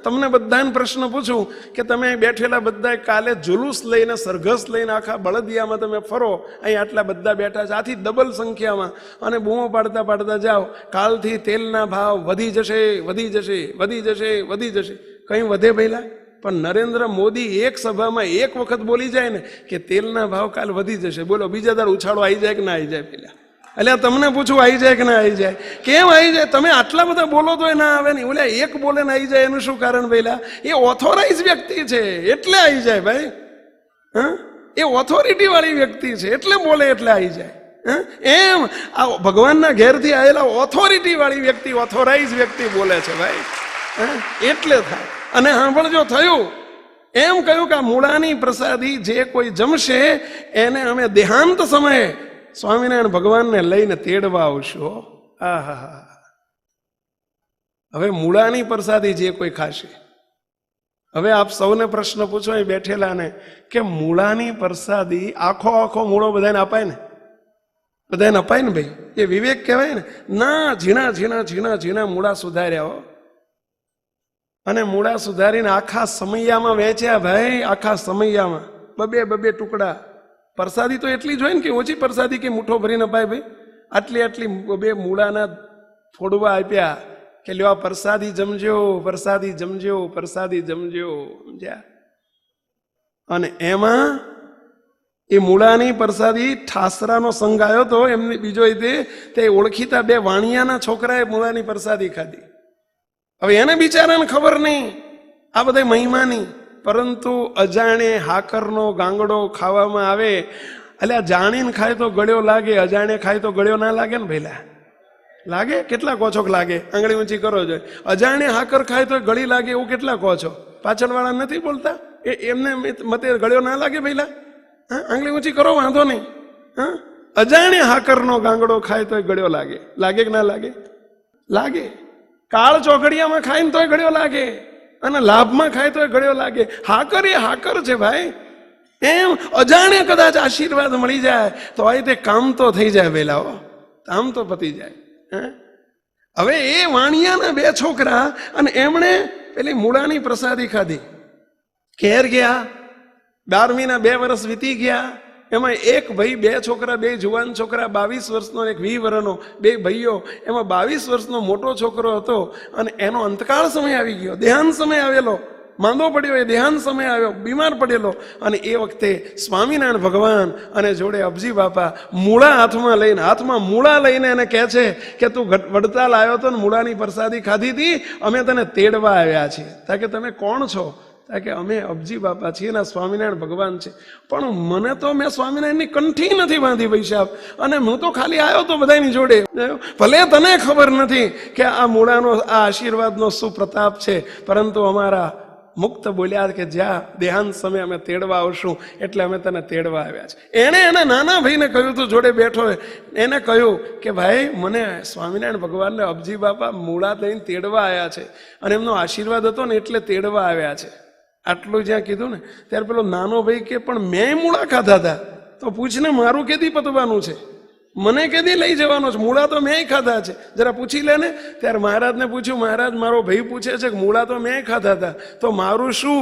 તમને બધાને પ્રશ્ન પૂછું કે તમે બેઠેલા બધા કાલે જુલુસ લઈને, સરઘસ લઈને આખા બળદિયામાં તમે ફરો, અહીં આટલા બધા બેઠા છે, આથી ડબલ સંખ્યામાં, અને બૂમો પાડતા પાડતા જાઓ, કાલથી તેલના ભાવ વધી જશે, વધી જશે, વધી જશે, વધી જશે. કઈ વધે પહેલા? પણ નરેન્દ્ર મોદી એક સભામાં એક વખત બોલી જાય ને કે તેલના ભાવ કાલ વધી જશે, બોલો બીજા દર ઉછાળો આવી જાય કે ના આવી જાય? પેલા એટલે તમને પૂછું આવી જાય કે ના આવી જાય? કેમ આવી જાય? તમે આટલા બધા બોલો તો એ ના આવે ને, ઓલા એક બોલે ને આવી જાય એનું શું કારણ? પહેલા એ ઓથોરાઇઝ વ્યક્તિ છે એટલે આવી જાય ભાઈ. એ ઓથોરિટી વાળી વ્યક્તિ છે, એટલે બોલે એટલે આવી જાય. એમ આ ભગવાનના ઘેરથી આવેલા ઓથોરિટી વાળી વ્યક્તિ, ઓથોરાઇઝ વ્યક્તિ બોલે છે ભાઈ, એટલે થાય. અને સાંભળજો, થયું એમ કહ્યું કે આ મૂળાની પ્રસાદી જે કોઈ જમશે એને અમે દેહાંત સમયે સ્વામિનારાયણ ભગવાનને લઈને તેડવા આવશું. આહા, હવે મૂળાની પ્રસાદી જે કોઈ ખાશે, હવે આપ સૌને પ્રશ્ન પૂછો એ બેઠેલાને કે મૂળાની પ્રસાદી આખો મૂળો બધાને અપાય ને? બધાને અપાય ને ભાઈ? એ વિવેક કહેવાય ને? ના, ઝીણા ઝીણા ઝીણા ઝીણા મૂળા સુધાર્યા હો, અને મૂળા સુધારીને આખા સમૈયામાં વેચ્યા ભાઈ, આખા સમૈયામાં બબે ટુકડા. પ્રસાદી તો એટલી જ હોય ને કે ઓછી પ્રસાદી કે મુઠ્ઠો ભરીને અપાય ભાઈ? આટલી બે મૂળાના ફોડવા આપ્યા કે લ્યો પ્રસાદી જમજો, પ્રસાદી જમજો, પ્રસાદી જમજો. અને એમાં એ મૂળાની પ્રસાદી ઠાસરાનો સંઘ આવ્યો તો એમની બીજો તે ઓળખીતા બે વાણિયાના છોકરાએ મૂળાની પ્રસાદી ખાધી. હવે એને બિચારાને ખબર નહીં આ બધા મહિમાની, પરંતુ અજાણે હાકરનો ગાંગડો ખાવામાં આવે એટલે આ જાણીને ખાય તો ગળ્યો લાગે, અજાણે ખાય તો ગળ્યો ના લાગે ને ભઈલા? લાગે? કેટલા કહો છો કે લાગે? આંગળી ઊંચી કરો છો. અજાણે હાકર ખાય તો ગળી લાગે એવું કેટલા કહો છો? પાછળવાળા નથી બોલતા? એમને મતે ગળ્યો ના લાગે ભઈલા? આંગળી ઊંચી કરો, વાંધો નહીં. અજાણે હાકરનો ગાંગડો ખાય તો ગળ્યો લાગે. લાગે કે ના લાગે? લાગે. કાળ ચોઘડિયામાં ખાય ને તોય ગળ્યો લાગે, અને લાભમાં ખાય તોય ગળ્યો લાગે. હાકર એ હાકર છે ભાઈ. એમ અજાણે કદાચ આશીર્વાદ મળી જાય તો તે કામ તો થઈ જાય વેલાઓ, કામ તો પતી જાય. હવે એ વાણિયાના બે છોકરા, અને એમણે પેલી મૂળાની પ્રસાદી ખાધી. ઘેર ગયા, 12મીના 2 વર્ષ વીતી ગયા. એમાં એક ભાઈ, બે છોકરા, બે જુવાન છોકરા, 22 વર્ષનો એક 20 વર્ષનો, બે ભાઈઓ. એમાં 22 વર્ષનો મોટો છોકરો હતો, અને એનો અંતકાળ સમય આવી ગયો, દેહાંત સમય આવેલો, માંદો પડ્યો, એ દેહાંત સમય આવ્યો, બીમાર પડેલો. અને એ વખતે સ્વામિનારાયણ ભગવાન અને જોડે અબજી બાપા મૂળા હાથમાં મૂળા લઈને એને કહે છે કે તું વડતાલ આવ્યો તો ને મૂળાની પ્રસાદી ખાધી હતી, અમે તને તેડવા આવ્યા છીએ. તા કે તમે કોણ છો? કે અમે અબજી બાપા છીએ ને સ્વામિનારાયણ ભગવાન છે. પણ મને તો મેં સ્વામિનારાયણની કંઠી નથી બાંધી ભાઈ સાહેબ, અને હું તો ખાલી આવ્યો તો બધાની જોડે. ભલે તને ખબર નથી કે આ મૂળાનો આ આશીર્વાદનો શું પ્રતાપ છે, પરંતુ અમારા મુક્ત બોલ્યા કે જ્યાં દેહાંત સમય અમે તેડવા આવશું એટલે અમે તને તેડવા આવ્યા છે. એણે એના નાના ભાઈને કહ્યું તું જોડે બેઠો, એને કહ્યું કે ભાઈ મને સ્વામિનારાયણ ભગવાનને અબજી બાપા મૂળા લઈને તેડવા આવ્યા છે, અને એમનો આશીર્વાદ હતો ને એટલે તેડવા આવ્યા છે. આટલું જ્યાં કીધું ને ત્યારે પેલો નાનો ભાઈ કે પણ મેં મૂળા ખાધા હતા, તો પૂછને મારું કેદી પતવાનું છે, મને કેદી લઈ જવાનો છે? મૂળા તો મેં ખાધા છે, જરા પૂછી લે ને. ત્યારે મહારાજને પૂછ્યું, મહારાજ મારો ભાઈ પૂછે છે કે મૂળા તો મેં ખાધા હતા, તો મારું શું?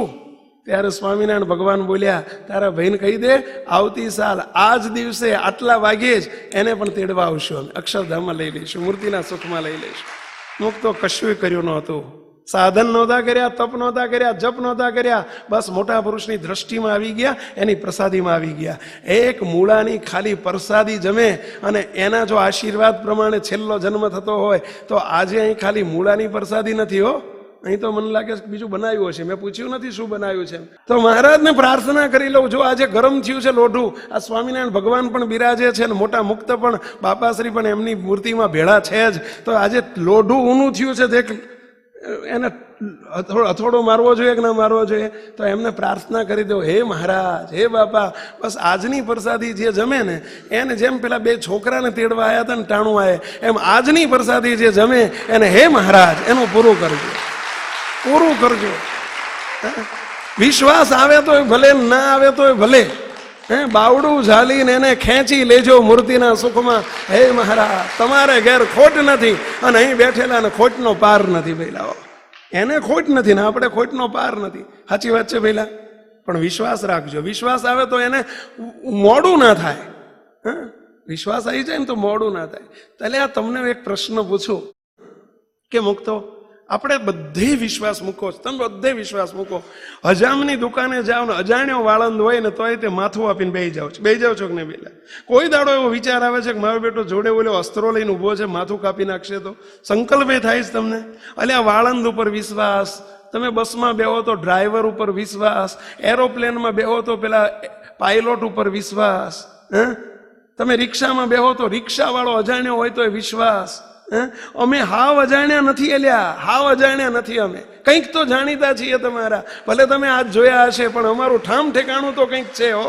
ત્યારે સ્વામિનારાયણ ભગવાન બોલ્યા, તારા ભાઈને કહી દે આવતી સાલ આ જ દિવસે આટલા વાગ્યે જ એને પણ તેડવા આવશું, અમે અક્ષરધામમાં લઈ લઈશું, મૂર્તિના સુખમાં લઈ લઈશું. મુક તો કશું કર્યું નહોતું, સાધન નહોતા કર્યા, તપ નહોતા કર્યા, જપ નહોતા કર્યા, બસ મોટા પુરુષની દ્રષ્ટિમાં આવી ગયા, એની પ્રસાદીમાં આવી ગયા. એક મૂળાની ખાલી પ્રસાદી જમે અને એના જો આશીર્વાદ પ્રમાણે છેલ્લો જન્મ થતો હોય તો આજે અહીં ખાલી મૂળાની પ્રસાદી નથી હો, અહીં તો મને લાગે છે બીજું બનાવ્યું હશે, મેં પૂછ્યું નથી શું બનાવ્યું છે. તો મહારાજને પ્રાર્થના કરી લઉં, જો આજે ગરમ થયું છે લોઢું, આ સ્વામિનારાયણ ભગવાન પણ બિરાજે છે ને મોટા મુક્ત પણ બાપાશ્રી પણ એમની મૂર્તિમાં ભેળા છે જ, તો આજે લોઢું ઊનું થયું છે, દેખ એને હથોડો મારવો જોઈએ કે ના મારવો જોઈએ? તો એમને પ્રાર્થના કરી દો, હે મહારાજ, હે બાપા, બસ આજની પ્રસાદી જે જમે ને એને જેમ પેલા બે છોકરાને તેડવા આવ્યા હતા ને ટાણું આવે એમ આજની પ્રસાદી જે જમે એને હે મહારાજ એનું પૂરું કરજો, પૂરું કરજો. વિશ્વાસ આવે તોય ભલે, ના આવે તોય ભલે, બાવડું ઝાલીને એને ખેંચી લેજો મૂર્તિના સુખમાં. હે મહારાજ, તમારે ઘેર ખોટ નથી અને અહીં બેઠેલા ને ખોટનો પાર નથી ભઈલા, એને ખોટ નથી ને આપણે ખોટનો પાર નથી. સાચી વાત છે ભઈલા? પણ વિશ્વાસ રાખજો, વિશ્વાસ આવે તો એને મોડું ના થાય. વિશ્વાસ આવી જાય ને તો મોડું ના થાય. એટલે આ તમને એક પ્રશ્ન પૂછું કે મૂકતો આપણે બધે વિશ્વાસ મૂકો, તમે બધે વિશ્વાસ મૂકો. હજામની દુકાને જાઓ ને અજાણ્યો વાળંદ હોય ને તોય તે માથું આપીને બેસી જાઓ છો કે નહીં બેલા? કોઈ દાડો એવો વિચાર આવે છે કે મારો બેટો જોડે ઓલો અસ્ત્રો લઈને ઊભો છે, માથું કાપી નાખશે તો? સંકલ્પ એ થાય છે તમને? એટલે આ વાળંદ ઉપર વિશ્વાસ, તમે બસમાં બેહો તો ડ્રાઈવર ઉપર વિશ્વાસ, એરોપ્લેનમાં બેહો તો પેલા પાયલોટ ઉપર વિશ્વાસ, તમે રિક્ષામાં બેહો તો રિક્ષાવાળો અજાણ્યો હોય તો એ વિશ્વાસ. અમે હાવ અજાણ્યા નથી એલ્યા, હાવ અજાણ્યા નથી. અમે કંઈક તો જાણીતા છીએ તમારા, ભલે તમે આજ જોયા હશે, પણ અમારું ઠામ ઠેકાણું તો કંઈક છે હો,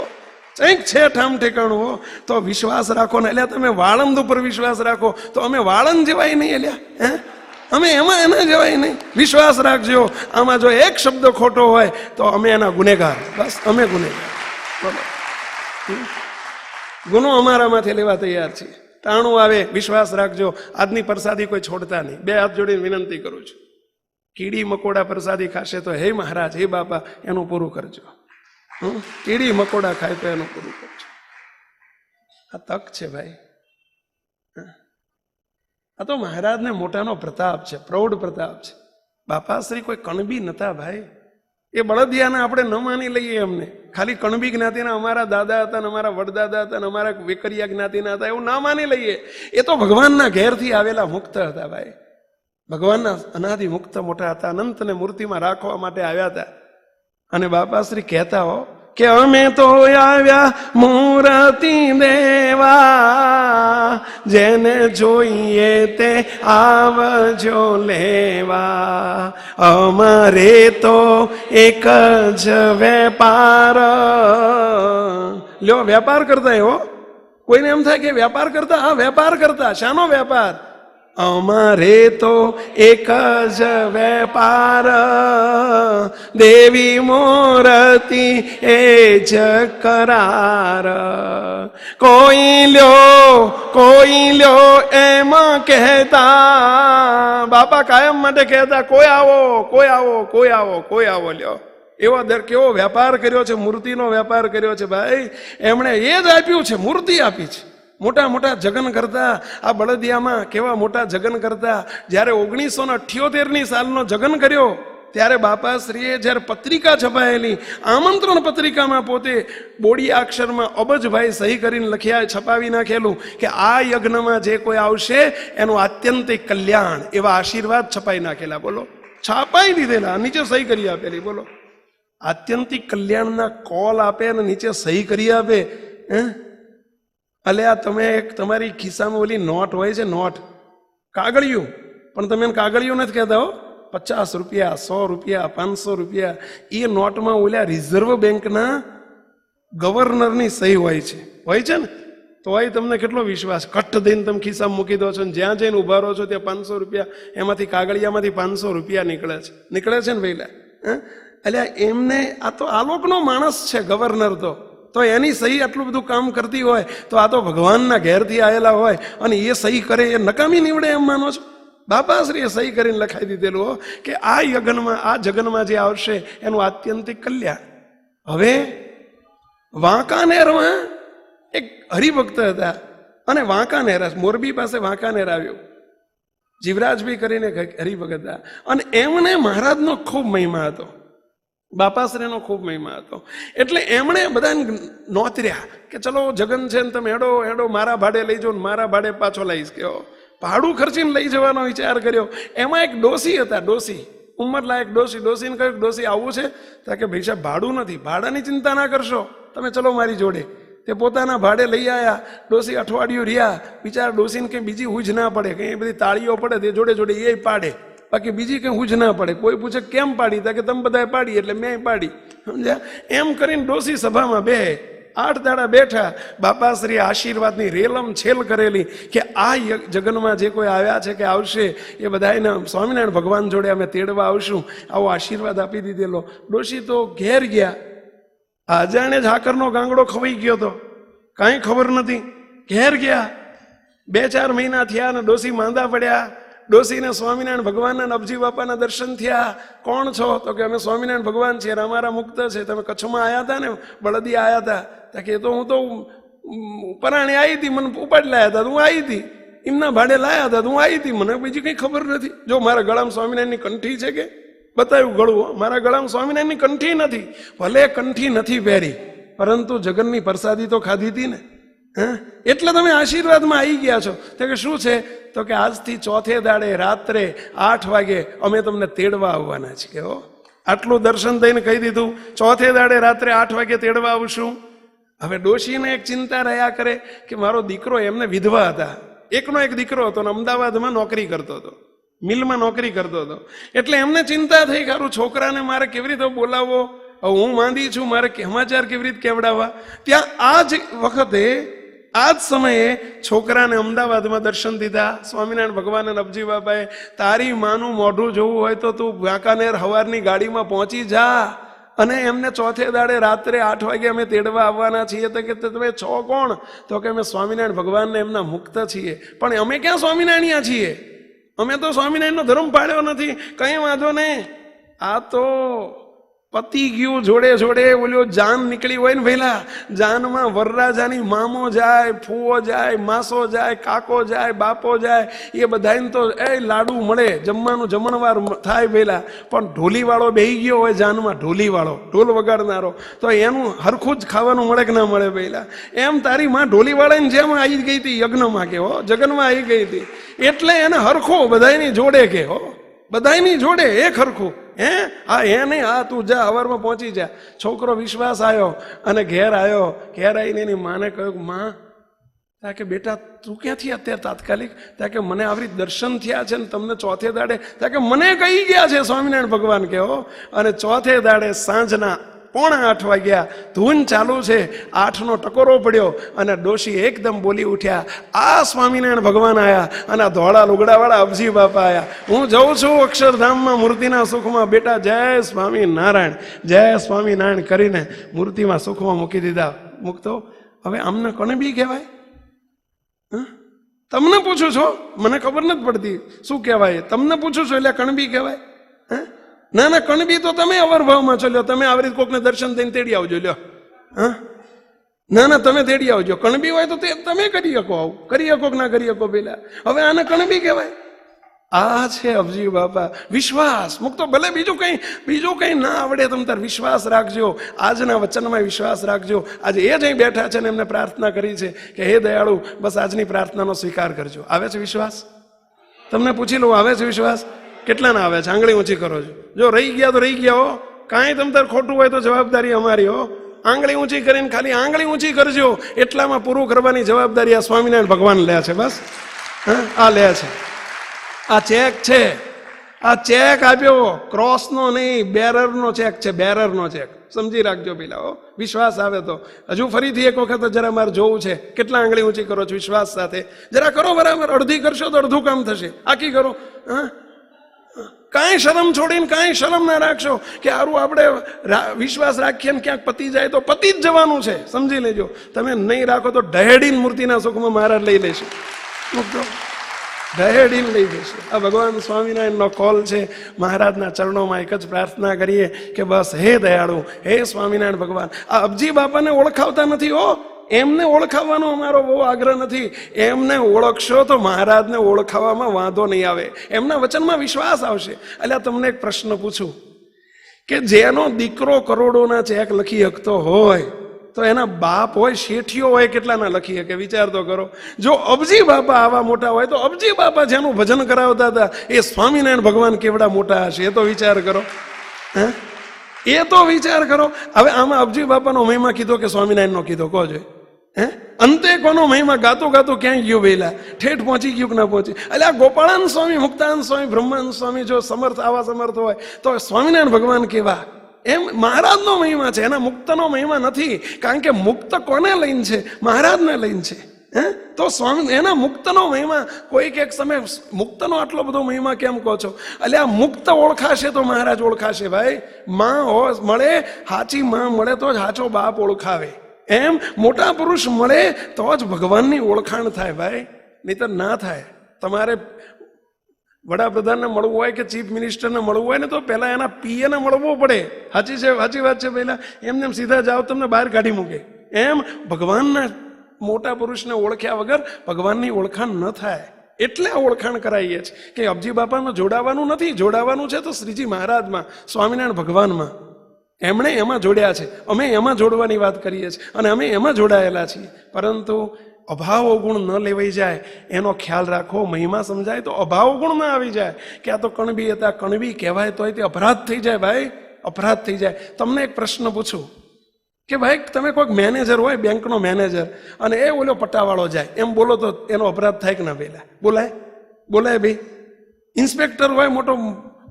કંઈક છે ઠામ ઠેકાણું હો. તો વિશ્વાસ રાખો ને. એટલે તમે વાળંદ ઉપર વિશ્વાસ રાખો તો અમે વાળંદ જેવાય નહીં એલ્યા, અમે એમાં એના જેવાય નહીં. વિશ્વાસ રાખજો. આમાં જો એક શબ્દ ખોટો હોય તો અમે એના ગુનેગાર, બસ અમે ગુનેગાર. બોલો, ગુનો અમારામાંથી લેવા તૈયાર છીએ. ટાણું આવે વિશ્વાસ રાખજો. આજની પ્રસાદી કોઈ છોડતા નહીં. બે હાથ જોડીને વિનંતી કરું છું. કીડી મકોડા પ્રસાદી ખાશે તો હે મહારાજ, હે બાપા, એનું પૂરું કરજો. કીડી મકોડા ખાય તો એનું પૂરું કરજો. આ તક છે ભાઈ. આ તો મહારાજને મોટાનો પ્રતાપ છે, પ્રૌઢ પ્રતાપ છે. બાપાશ્રી કોઈ કણબી નતા ભાઈ. એ બળદિયાને આપણે ન માની લઈએ. એમને ખાલી કણબી જ્ઞાતિના અમારા દાદા હતા ને અમારા વડદાદા હતા ને અમારા વેકરિયા જ્ઞાતિના હતા એવું ના માની લઈએ. એ તો ભગવાનના ઘેરથી આવેલા મુક્ત હતા ભાઈ. ભગવાનના અનાદિ મુક્ત મોટા હતા. અનંતને મૂર્તિમાં રાખવા માટે આવ્યા હતા. અને બાપાશ્રી કહેતા હો કે અમે તો આવ્યા મૂર્તિ દેવા, જેને જોઈએ તે આવજો લેવા. અમારે તો એક જ વેપાર. લ્યો, વેપાર કરતા હો. કોઈને એમ થાય કે વેપાર કરતા, હા વેપાર કરતા. શાનો વેપાર? અમારે તો એક જ વેપાર, દેવી મૂર્તિ એ જ કરાર. કોઈ લ્યો એમ કહેતા. બાપા કાયમ માટે કહેતા, કોઈ આવો, કોઈ આવો, કોઈ આવો, કોઈ આવો. લ્યો, એવો કેવો વેપાર કર્યો છે, મૂર્તિનો વેપાર કર્યો છે ભાઈ. એમણે એ જ આપ્યું છે, મૂર્તિ આપી છે. મોટા મોટા જગન કરતા. આ બળદિયામાં કેવા મોટા જગન કરતા. જ્યારે 1978ની સાલનો જગન કર્યો ત્યારે બાપાશ્રીએ જ્યારે પત્રિકા છપાયેલી, આમંત્રણ પત્રિકામાં પોતે બોડીયા અક્ષરમાં અબજભાઈ સહી કરીને લખ્યા, છપાવી નાખેલું કે આ યજ્ઞમાં જે કોઈ આવશે એનું આત્યંતિક કલ્યાણ, એવા આશીર્વાદ છપાઈ નાખેલા. બોલો, છાપાઈ દીધેલા, નીચે સહી કરી આપેલી. બોલો, આત્યંતિક કલ્યાણના કોલ આપે અને નીચે સહી કરી આપે. અલે આ તમે એક તમારી ખિસ્સામાં ઓલી નોટ હોય છે, નોટ કાગળિયું, પણ તમે એને કાગળિયું નથી કહેતા હો. 50 રૂપિયા, 100 રૂપિયા, 500 રૂપિયા, એ નોટમાં ઓલા રિઝર્વ બેંકના ગવર્નરની સહી હોય છે ને. તો એ તમને કેટલો વિશ્વાસ. કઠ દઈને તમે ખિસ્સામાં મૂકી દો છો ને જ્યાં જઈને ઉભા રહો છો ત્યાં 500 રૂપિયા, એમાંથી કાગળિયામાંથી 500 રૂપિયા નીકળે છે ને ભાઈલા. એટલે એમને આ તો આલોકનો માણસ છે ગવર્નર. તો એની સહી આટલું બધું કામ કરતી હોય તો આ તો ભગવાનના ઘેરથી આવેલા હોય અને એ સહી કરે એ નકામી નીવડે એમ માનો છો? બાપાશ્રીએ સહી કરીને લખાઈ દીધેલું કે આ યજ્ઞમાં, આ જગનમાં જે આવશે એનું આત્યંતિક કલ્યાણ. હવે વાંકાનેરમાં એક હરિભક્ત હતા અને વાંકાનેર, મોરબી પાસે વાંકાનેર આવ્યો, જીવરાજભાઈ કરીને હરિભક્ત હતા. અને એમને મહારાજનો ખૂબ મહિમા હતો, બાપાશ્રીનો ખૂબ મહિમા હતો. એટલે એમણે બધાને નોતર્યા કે ચલો જગન છે ને તમે હેડો મારા ભાડે લઈ જાઓ ને મારા ભાડે પાછો લઈશ. કે ભાડું ખર્ચીને લઈ જવાનો વિચાર કર્યો. એમાં એક ડોસી હતા, ડોસી ઉંમરલાયક ડોસી. ડોસીને કહ્યું, ડોસી આવું છે? તો કે ભાઈ સાહેબ ભાડું નથી. ભાડાની ચિંતા ના કરશો, તમે ચલો મારી જોડે. તે પોતાના ભાડે લઈ આવ્યા. ડોસી અઠવાડિયું રહ્યા. બિચારા ડોસીને કંઈ બીજી હુજ ના પડે, કંઈ બધી તાળીઓ પડે તે જોડે જોડે એ પાડે, બાકી બીજી કંઈ હુજ ના પડે. કોઈ પૂછે કેમ પાડી? તા કે તમે બધાએ પાડી એટલે મેં પાડી. સમજ્યા? એમ કરીને ડોસી સભામાં 8 દાડા બેઠા. બાપાશ્રી આશીર્વાદની રેલમ છેલ કરેલી કે આ જગનમાં જે કોઈ આવ્યા છે કે આવશે એ બધાને સ્વામિનારાયણ ભગવાન જોડે અમે તેડવા આવશું, આવો આશીર્વાદ આપી દીધેલો. ડોસી તો ઘેર ગયા. અજાણે જ હાકરનો ગાંગડો ખવાઈ ગયો તો, કાંઈ ખબર નથી. ઘેર ગયા. 2-4 મહિના થયા અને ડોસી માંદા પડ્યા. ડોસીને સ્વામિનારાયણ ભગવાનના નબજી બાપાના દર્શન થયા. કોણ છો? તો કે અમે સ્વામિનારાયણ ભગવાન છીએ, અમારા મુક્ત છે. તમે કચ્છમાં આવ્યા હતા ને, બળદિયા આવ્યા હતા? કે તો હું તો પરાણી આવી હતી, મને ઉપાડ લાયા હતા, હું આવી હતી. એમના ભાડે લાયા હતા, હું આવી હતી. મને બીજી કંઈ ખબર નથી. જો મારા ગળામાં સ્વામિનારાયણની કંઠી છે કે બતાવ્યું ગળું, મારા ગળામાં સ્વામિનારાયણની કંઠી નથી. ભલે કંઠી નથી પહેરી, પરંતુ જગનની પ્રસાદી તો ખાધી હતી ને. એટલે તમે આશીર્વાદમાં આવી ગયા છો. તો કે શું છે? તો કે આજથી 4થે દાડે રાત્રે 8 વાગે અમે તમને તેડવા આવવાના છીએ. આટલું દર્શન દઈને કહી દીધું, 4થે દાડે રાત્રે 8 વાગે તેડવા આવશું. હવે ડોશીને એક ચિંતા રહ્યા કરે કે મારો દીકરો, એમને વિધવા હતા, એકનો એક દીકરો હતો ને અમદાવાદમાં નોકરી કરતો હતો, મિલમાં નોકરી કરતો હતો. એટલે એમને ચિંતા થઈ, ખરું છોકરાને મારે કેવી રીતે બોલાવવો, હું માંદી છું, મારે સમાચાર કેવી રીતે કેવડાવવા. ત્યાં આ જ વખતે, આ જ સમયે છોકરાને અમદાવાદમાં દર્શન દીધા સ્વામિનારાયણ ભગવાન અને અબજી બાપાએ. તારી માનું મોઢું જોવું હોય તો તું વાંકાનેર હવારની ગાડીમાં પહોંચી જા, અને એમને ચોથે દાડે રાત્રે 8 વાગે અમે તેડવા આવવાના છીએ. તો કે તમે છો કોણ? તો કે અમે સ્વામિનારાયણ ભગવાનને એમના મુક્ત છીએ. પણ અમે ક્યાં સ્વામિનારાયણ છીએ? અમે તો સ્વામિનારાયણનો ધર્મ પાડ્યો નથી. કંઈ વાંધો નહીં, આ તો પતી ગયું જોડે જોડે. ઓલ્યો જાન નીકળી હોય ને પહેલા, જાનમાં વરરાજાની મામો જાય, ફૂવો જાય, માસો જાય, કાકો જાય, બાપો જાય, એ બધાને તો લાડુ મળે, જમવાનું જમણવાર થાય પહેલા. પણ ઢોલીવાળો બેહી ગયો હોય જાનમાં, ઢોલીવાળો, ઢોલ વગાડનારો, તો એનું હરખું જ ખાવાનું મળે કે ના મળે પહેલા. એમ તારી માં ઢોલીવાળાની જેમ આવી ગઈ હતી યજ્ઞમાં, કે હો જગનમાં આવી ગઈ હતી. એટલે એને હરખો બધાની જોડે, કે હો બધાની જોડે એક હરખું. આ નહીં, આ તું જા, હવારમાં પહોંચી જા. છોકરો વિશ્વાસ આવ્યો અને ઘેર આવ્યો. ઘેર આવીને એની માને કહ્યું, માં, ત્યાં કે બેટા તું ક્યાંથી અત્યારે તાત્કાલિક? ત્યાં કે મને આવી રીતે દર્શન થયા છે ને તમને ચોથે દાડે. ત્યાં કે મને કહી ગયા છે સ્વામિનારાયણ ભગવાન, કે હો. અને ચોથે દાડે સાંજના 7:45 વાગ્યા, ધૂન ચાલુ છે, 8નો ટકોરો પડ્યો અને ડોશી એકદમ બોલી ઉઠ્યા, આ સ્વામિનારાયણ ભગવાન આવ્યા અને આ ધોળા લુગડાવાળા અબજી બાપા આવ્યા. હું જઉં છું અક્ષરધામમાં મૂર્તિના સુખમાં. બેટા જય સ્વામિનારાયણ, જય સ્વામિનારાયણ કરીને મૂર્તિમાં સુખમાં મૂકી દીધા. મૂકતો હવે આમને કોને બી કહેવાય? તમને પૂછું છો, મને ખબર નથી પડતી શું કહેવાય. તમને પૂછું છું એટલે કણબી કહેવાય? ના ના, કણબી તો તમે અવરભાવમાં છો. લ્યો તમે આવી રીતે કોકને દર્શન દઈને તેડી આવજો. લ્યો, હા, ના ના, તમે તેડી આવજો. કણબી હોય તો તમે કરી શકો, આવું કરી શકો કે ના કરી શકો પેલા. હવે આને કણબી કહેવાય? આ છે અબજી બાપા. વિશ્વાસ મુક્તો. ભલે બીજું કંઈ ના આવડે, તમે તાર વિશ્વાસ રાખજો. આજના વચનમાં વિશ્વાસ રાખજો. આજે એ જ અહીં બેઠા છે ને એમને પ્રાર્થના કરી છે કે હે દયાળુ, બસ આજની પ્રાર્થનાનો સ્વીકાર કરજો. આવે છે વિશ્વાસ? તમને પૂછી લઉં, આવે છે વિશ્વાસ? કેટલાના આવે છે? આંગળી ઊંચી કરો છો. જો રહી ગયા તો રહી ગયા હો. કાંઈ તમ તાર ખોટું હોય તો જવાબદારી અમારી હો. આંગળી ઊંચી કરીને ખાલી આંગળી ઊંચી કરજો, એટલામાં પૂરું કરવાની જવાબદારી આ સ્વામિનારાયણ ભગવાન લે છે. બસ આ લે છે. આ ચેક છે, આ ચેક આપ્યો, ક્રોસનો નહીં, બેરરનો ચેક છે, બેરરનો ચેક. સમજી રાખજો પેલા હો. વિશ્વાસ આવે તો હજુ ફરીથી એક વખત જરા મારે જોવું છે. કેટલા આંગળી ઊંચી કરો છો વિશ્વાસ સાથે? જરા કરો બરાબર. અડધી કરશો તો અડધું કામ થશે. આખી કરો. હા, કાંઈ શરમ છોડીને કાંઈ શરમ ના રાખશો કે હારું આપણે વિશ્વાસ રાખીએ ને ક્યાંક પતી જાય તો પતી જ જવાનું છે. સમજી લેજો. તમે નહીં રાખો તો ઢહેડીને મૂર્તિના સુખમાં મહારાજ લઈ લેશે. ઢહેડીને લઈ જશે. આ ભગવાન સ્વામિનારાયણનો કોલ છે. મહારાજના ચરણોમાં એક જ પ્રાર્થના કરીએ કે બસ હે દયાળુ, હે સ્વામિનારાયણ ભગવાન. આ અબજી બાપાને ઓળખાવતા નથી હો. એમને ઓળખાવવાનો અમારો બહુ આગ્રહ નથી. એમને ઓળખશો તો મહારાજને ઓળખાવવામાં વાંધો નહીં આવે. એમના વચનમાં વિશ્વાસ આવશે. એટલે તમને એક પ્રશ્ન પૂછું કે જેનો દીકરો કરોડોના ચેક લખી શકતો હોય તો એના બાપ હોય, શેઠિયો હોય, કેટલાના લખી શકે? વિચાર તો કરો. જો અબજી બાપા આવા મોટા હોય તો અબજી બાપા જેનું ભજન કરાવતા હતા એ સ્વામિનારાયણ ભગવાન કેવડા મોટા હશે? એ તો વિચાર કરો. એ તો વિચાર કરો. હવે આમાં અબજી બાપાનો મહિમા કીધો કે સ્વામિનારાયણનો કીધો? કહો જોઈએ. અંતે કોનો મહિમા ગાતો ગાતો ક્યાંય ગયો વેલા? ઠેઠ પહોંચી ગયું કે ના પહોંચી? એટલે આ ગોપાળાનંદ સ્વામી, મુક્તાનંદ સ્વામી, બ્રહ્માનંદ સ્વામી જો સમર્થ, આવા સમર્થ હોય તો સ્વામિનારાયણ ભગવાન કેવા? એમ મહારાજનો મહિમા છે, એના મુક્તનો મહિમા નથી. કારણ કે મુક્ત કોને લઈને છે? મહારાજને લઈને છે. તો સ્વામી એના મુક્તનો મહિમા. કોઈક એક સમય મુક્તનો આટલો બધો મહિમા કેમ કહો છો? એટલે આ મુક્ત ઓળખાશે તો મહારાજ ઓળખાશે. ભાઈ, માં મળે, સાચી માં મળે તો જ સાચો બાપ ઓળખાવે. એમ મોટા પુરુષ મળે તો જ ભગવાનની ઓળખાણ થાય ભાઈ, નહીતર ના થાય. તમારે વડાપ્રધાનને મળવું હોય કે ચીફ મિનિસ્ટરને મળવું હોય ને તો પહેલા એના પીએને મળવું પડે. સાચી વાત છે. પહેલા એમને સીધા જાઓ, તમને બહાર કાઢી મૂકે. એમ ભગવાનના મોટા પુરુષને ઓળખ્યા વગર ભગવાનની ઓળખાણ ન થાય. એટલે આ ઓળખાણ કરાવીએ છીએ કે અબજી બાપામાં જોડાવાનું નથી. જોડાવાનું છે તો શ્રીજી મહારાજમાં, સ્વામિનારાયણ ભગવાનમાં. એમણે એમાં જોડ્યા છે. અમે એમાં જોડવાની વાત કરીએ છીએ અને અમે એમાં જોડાયેલા છીએ. પરંતુ અભાવ ગુણ ન લેવાઈ જાય એનો ખ્યાલ રાખો. મહિમા સમજાય તો અભાવ ગુણ ના આવી જાય કે આ તો કણબી હતા, કણબી કહેવાય તો તે અપરાધ થઈ જાય ભાઈ, અપરાધ થઈ જાય. તમને એક પ્રશ્ન પૂછું કે ભાઈ તમે કોઈક મેનેજર હોય, બેંકનો મેનેજર, અને એ ઓલો પટ્ટાવાળો જાય એમ બોલો તો એનો અપરાધ થાય કે ના? પેલા બોલાય? બોલાય ભાઈ? ઇન્સ્પેક્ટર હોય મોટો,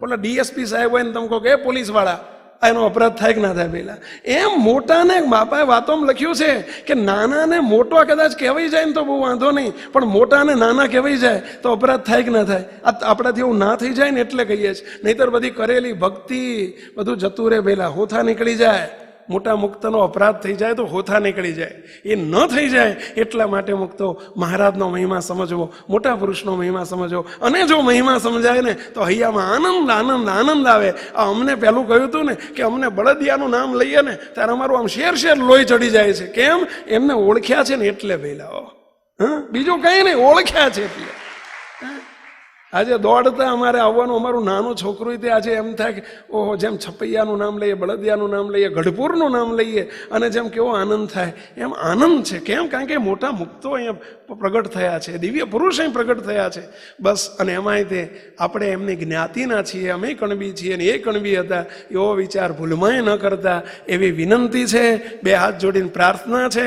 પેલા ડીએસપી સાહેબ હોય ને તમે કહો કે એ પોલીસવાળા, એનો અપરાધ થાય કે ના થાય? પેલા એમ મોટાને બાપાએ વાતોમાં લખ્યું છે કે નાનાને મોટો કદાચ કહેવાય જાય ને તો બહુ વાંધો નહીં, પણ મોટાને નાના કહેવાય જાય તો અપરાધ થાય કે ના થાય? આપણાથી એવું ના થઈ જાય ને એટલે કહીએ છીએ, નહીતર બધી કરેલી ભક્તિ બધું જતું રહે. પેલા હોથા નીકળી જાય, મોટા મુક્તનો અપરાધ થઈ જાય તો હોથા નીકળી જાય. એ ન થઈ જાય એટલા માટે મુક્તો મહારાજનો મહિમા સમજવો, મોટા પુરુષનો મહિમા સમજવો. અને જો મહિમા સમજાય ને તો હૈયામાં આનંદ આનંદ આનંદ આવે. આ અમને પહેલું કહ્યું હતું ને કે અમને બળદિયાનું નામ લઈએ ને ત્યારે અમારું આમ શેર શેર લોહી ચડી જાય છે. કેમ? એમને ઓળખ્યા છે ને એટલે. પહેલા બીજું કંઈ નહીં, ઓળખ્યા છે એટલે. આજે દોડતા અમારે આવવાનું, અમારું નાનું છોકરું તે આજે એમ થાય કે ઓહો, જેમ છપૈયાનું નામ લઈએ, બળદિયાનું નામ લઈએ, ગઢપુરનું નામ લઈએ, અને જેમ કેવો આનંદ થાય એમ આનંદ છે. કેમ? કારણ કે મોટા મુક્તો અહીંયા પ્રગટ થયા છે, દિવ્ય પુરુષ અહીં પ્રગટ થયા છે. બસ, અને એમાંય તે આપણે એમની જ્ઞાતિના છીએ, અમે કણબી છીએ ને એ કણબી હતા, એવો વિચાર ભૂલમાંય ન કરતા એવી વિનંતી છે. બે હાથ જોડીને પ્રાર્થના છે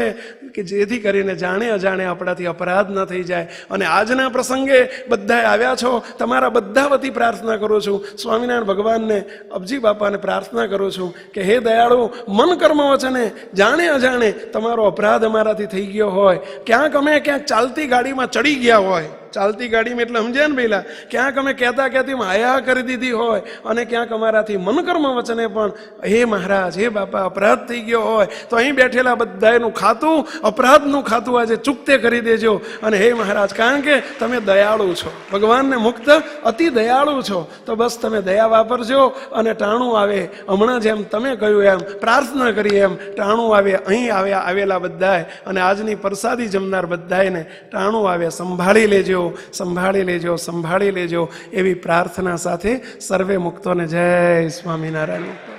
કે જેથી કરીને જાણે અજાણે આપણાથી અપરાધ ન થઈ જાય. અને આજના પ્રસંગે બધા આવ્યા છો, તમારા બધા વતી પ્રાર્થના કરું છું. સ્વામિનારાયણ ભગવાનને, અબજી બાપાને પ્રાર્થના કરું છું કે હે દયાળુ, મન કર્મ વચને જાણે અજાણે તમારો અપરાધ અમારાથી થઈ ગયો હોય, ક્યાંક અમે ક્યાંક ચાલતી ગાડીમાં ચડી ગયા હોય, ચાલતી ગાડીમાં એટલે સમજ્યા ને પહેલા, ક્યાંક અમે કહેતા કહેતી માયા કરી દીધી હોય, અને ક્યાંક અમારાથી મન કર્મ વચને પણ હે મહારાજ, હે બાપા અપરાધ થઈ ગયો હોય, તો અહીં બેઠેલા બધાનું ખાતું, અપરાધનું ખાતું આજે ચૂકતે કરી દેજો. અને હે મહારાજ, કારણ કે તમે દયાળુ છો, ભગવાનને મુક્ત અતિ દયાળુ છો, તો બસ તમે દયા વાપરજો. અને ટાણું આવે, હમણાં જેમ તમે કહ્યું એમ, પ્રાર્થના કરી એમ, ટાણું આવે અહીં આવેલા બધાએ, અને આજની પ્રસાદી જમનાર બધાને ટાણું આવે. સંભાળી લેજો, સંભાળી લેજો, સંભાળી લેજો એવી પ્રાર્થના સાથે સર્વે મુક્તોને જય સ્વામિનારાયણ.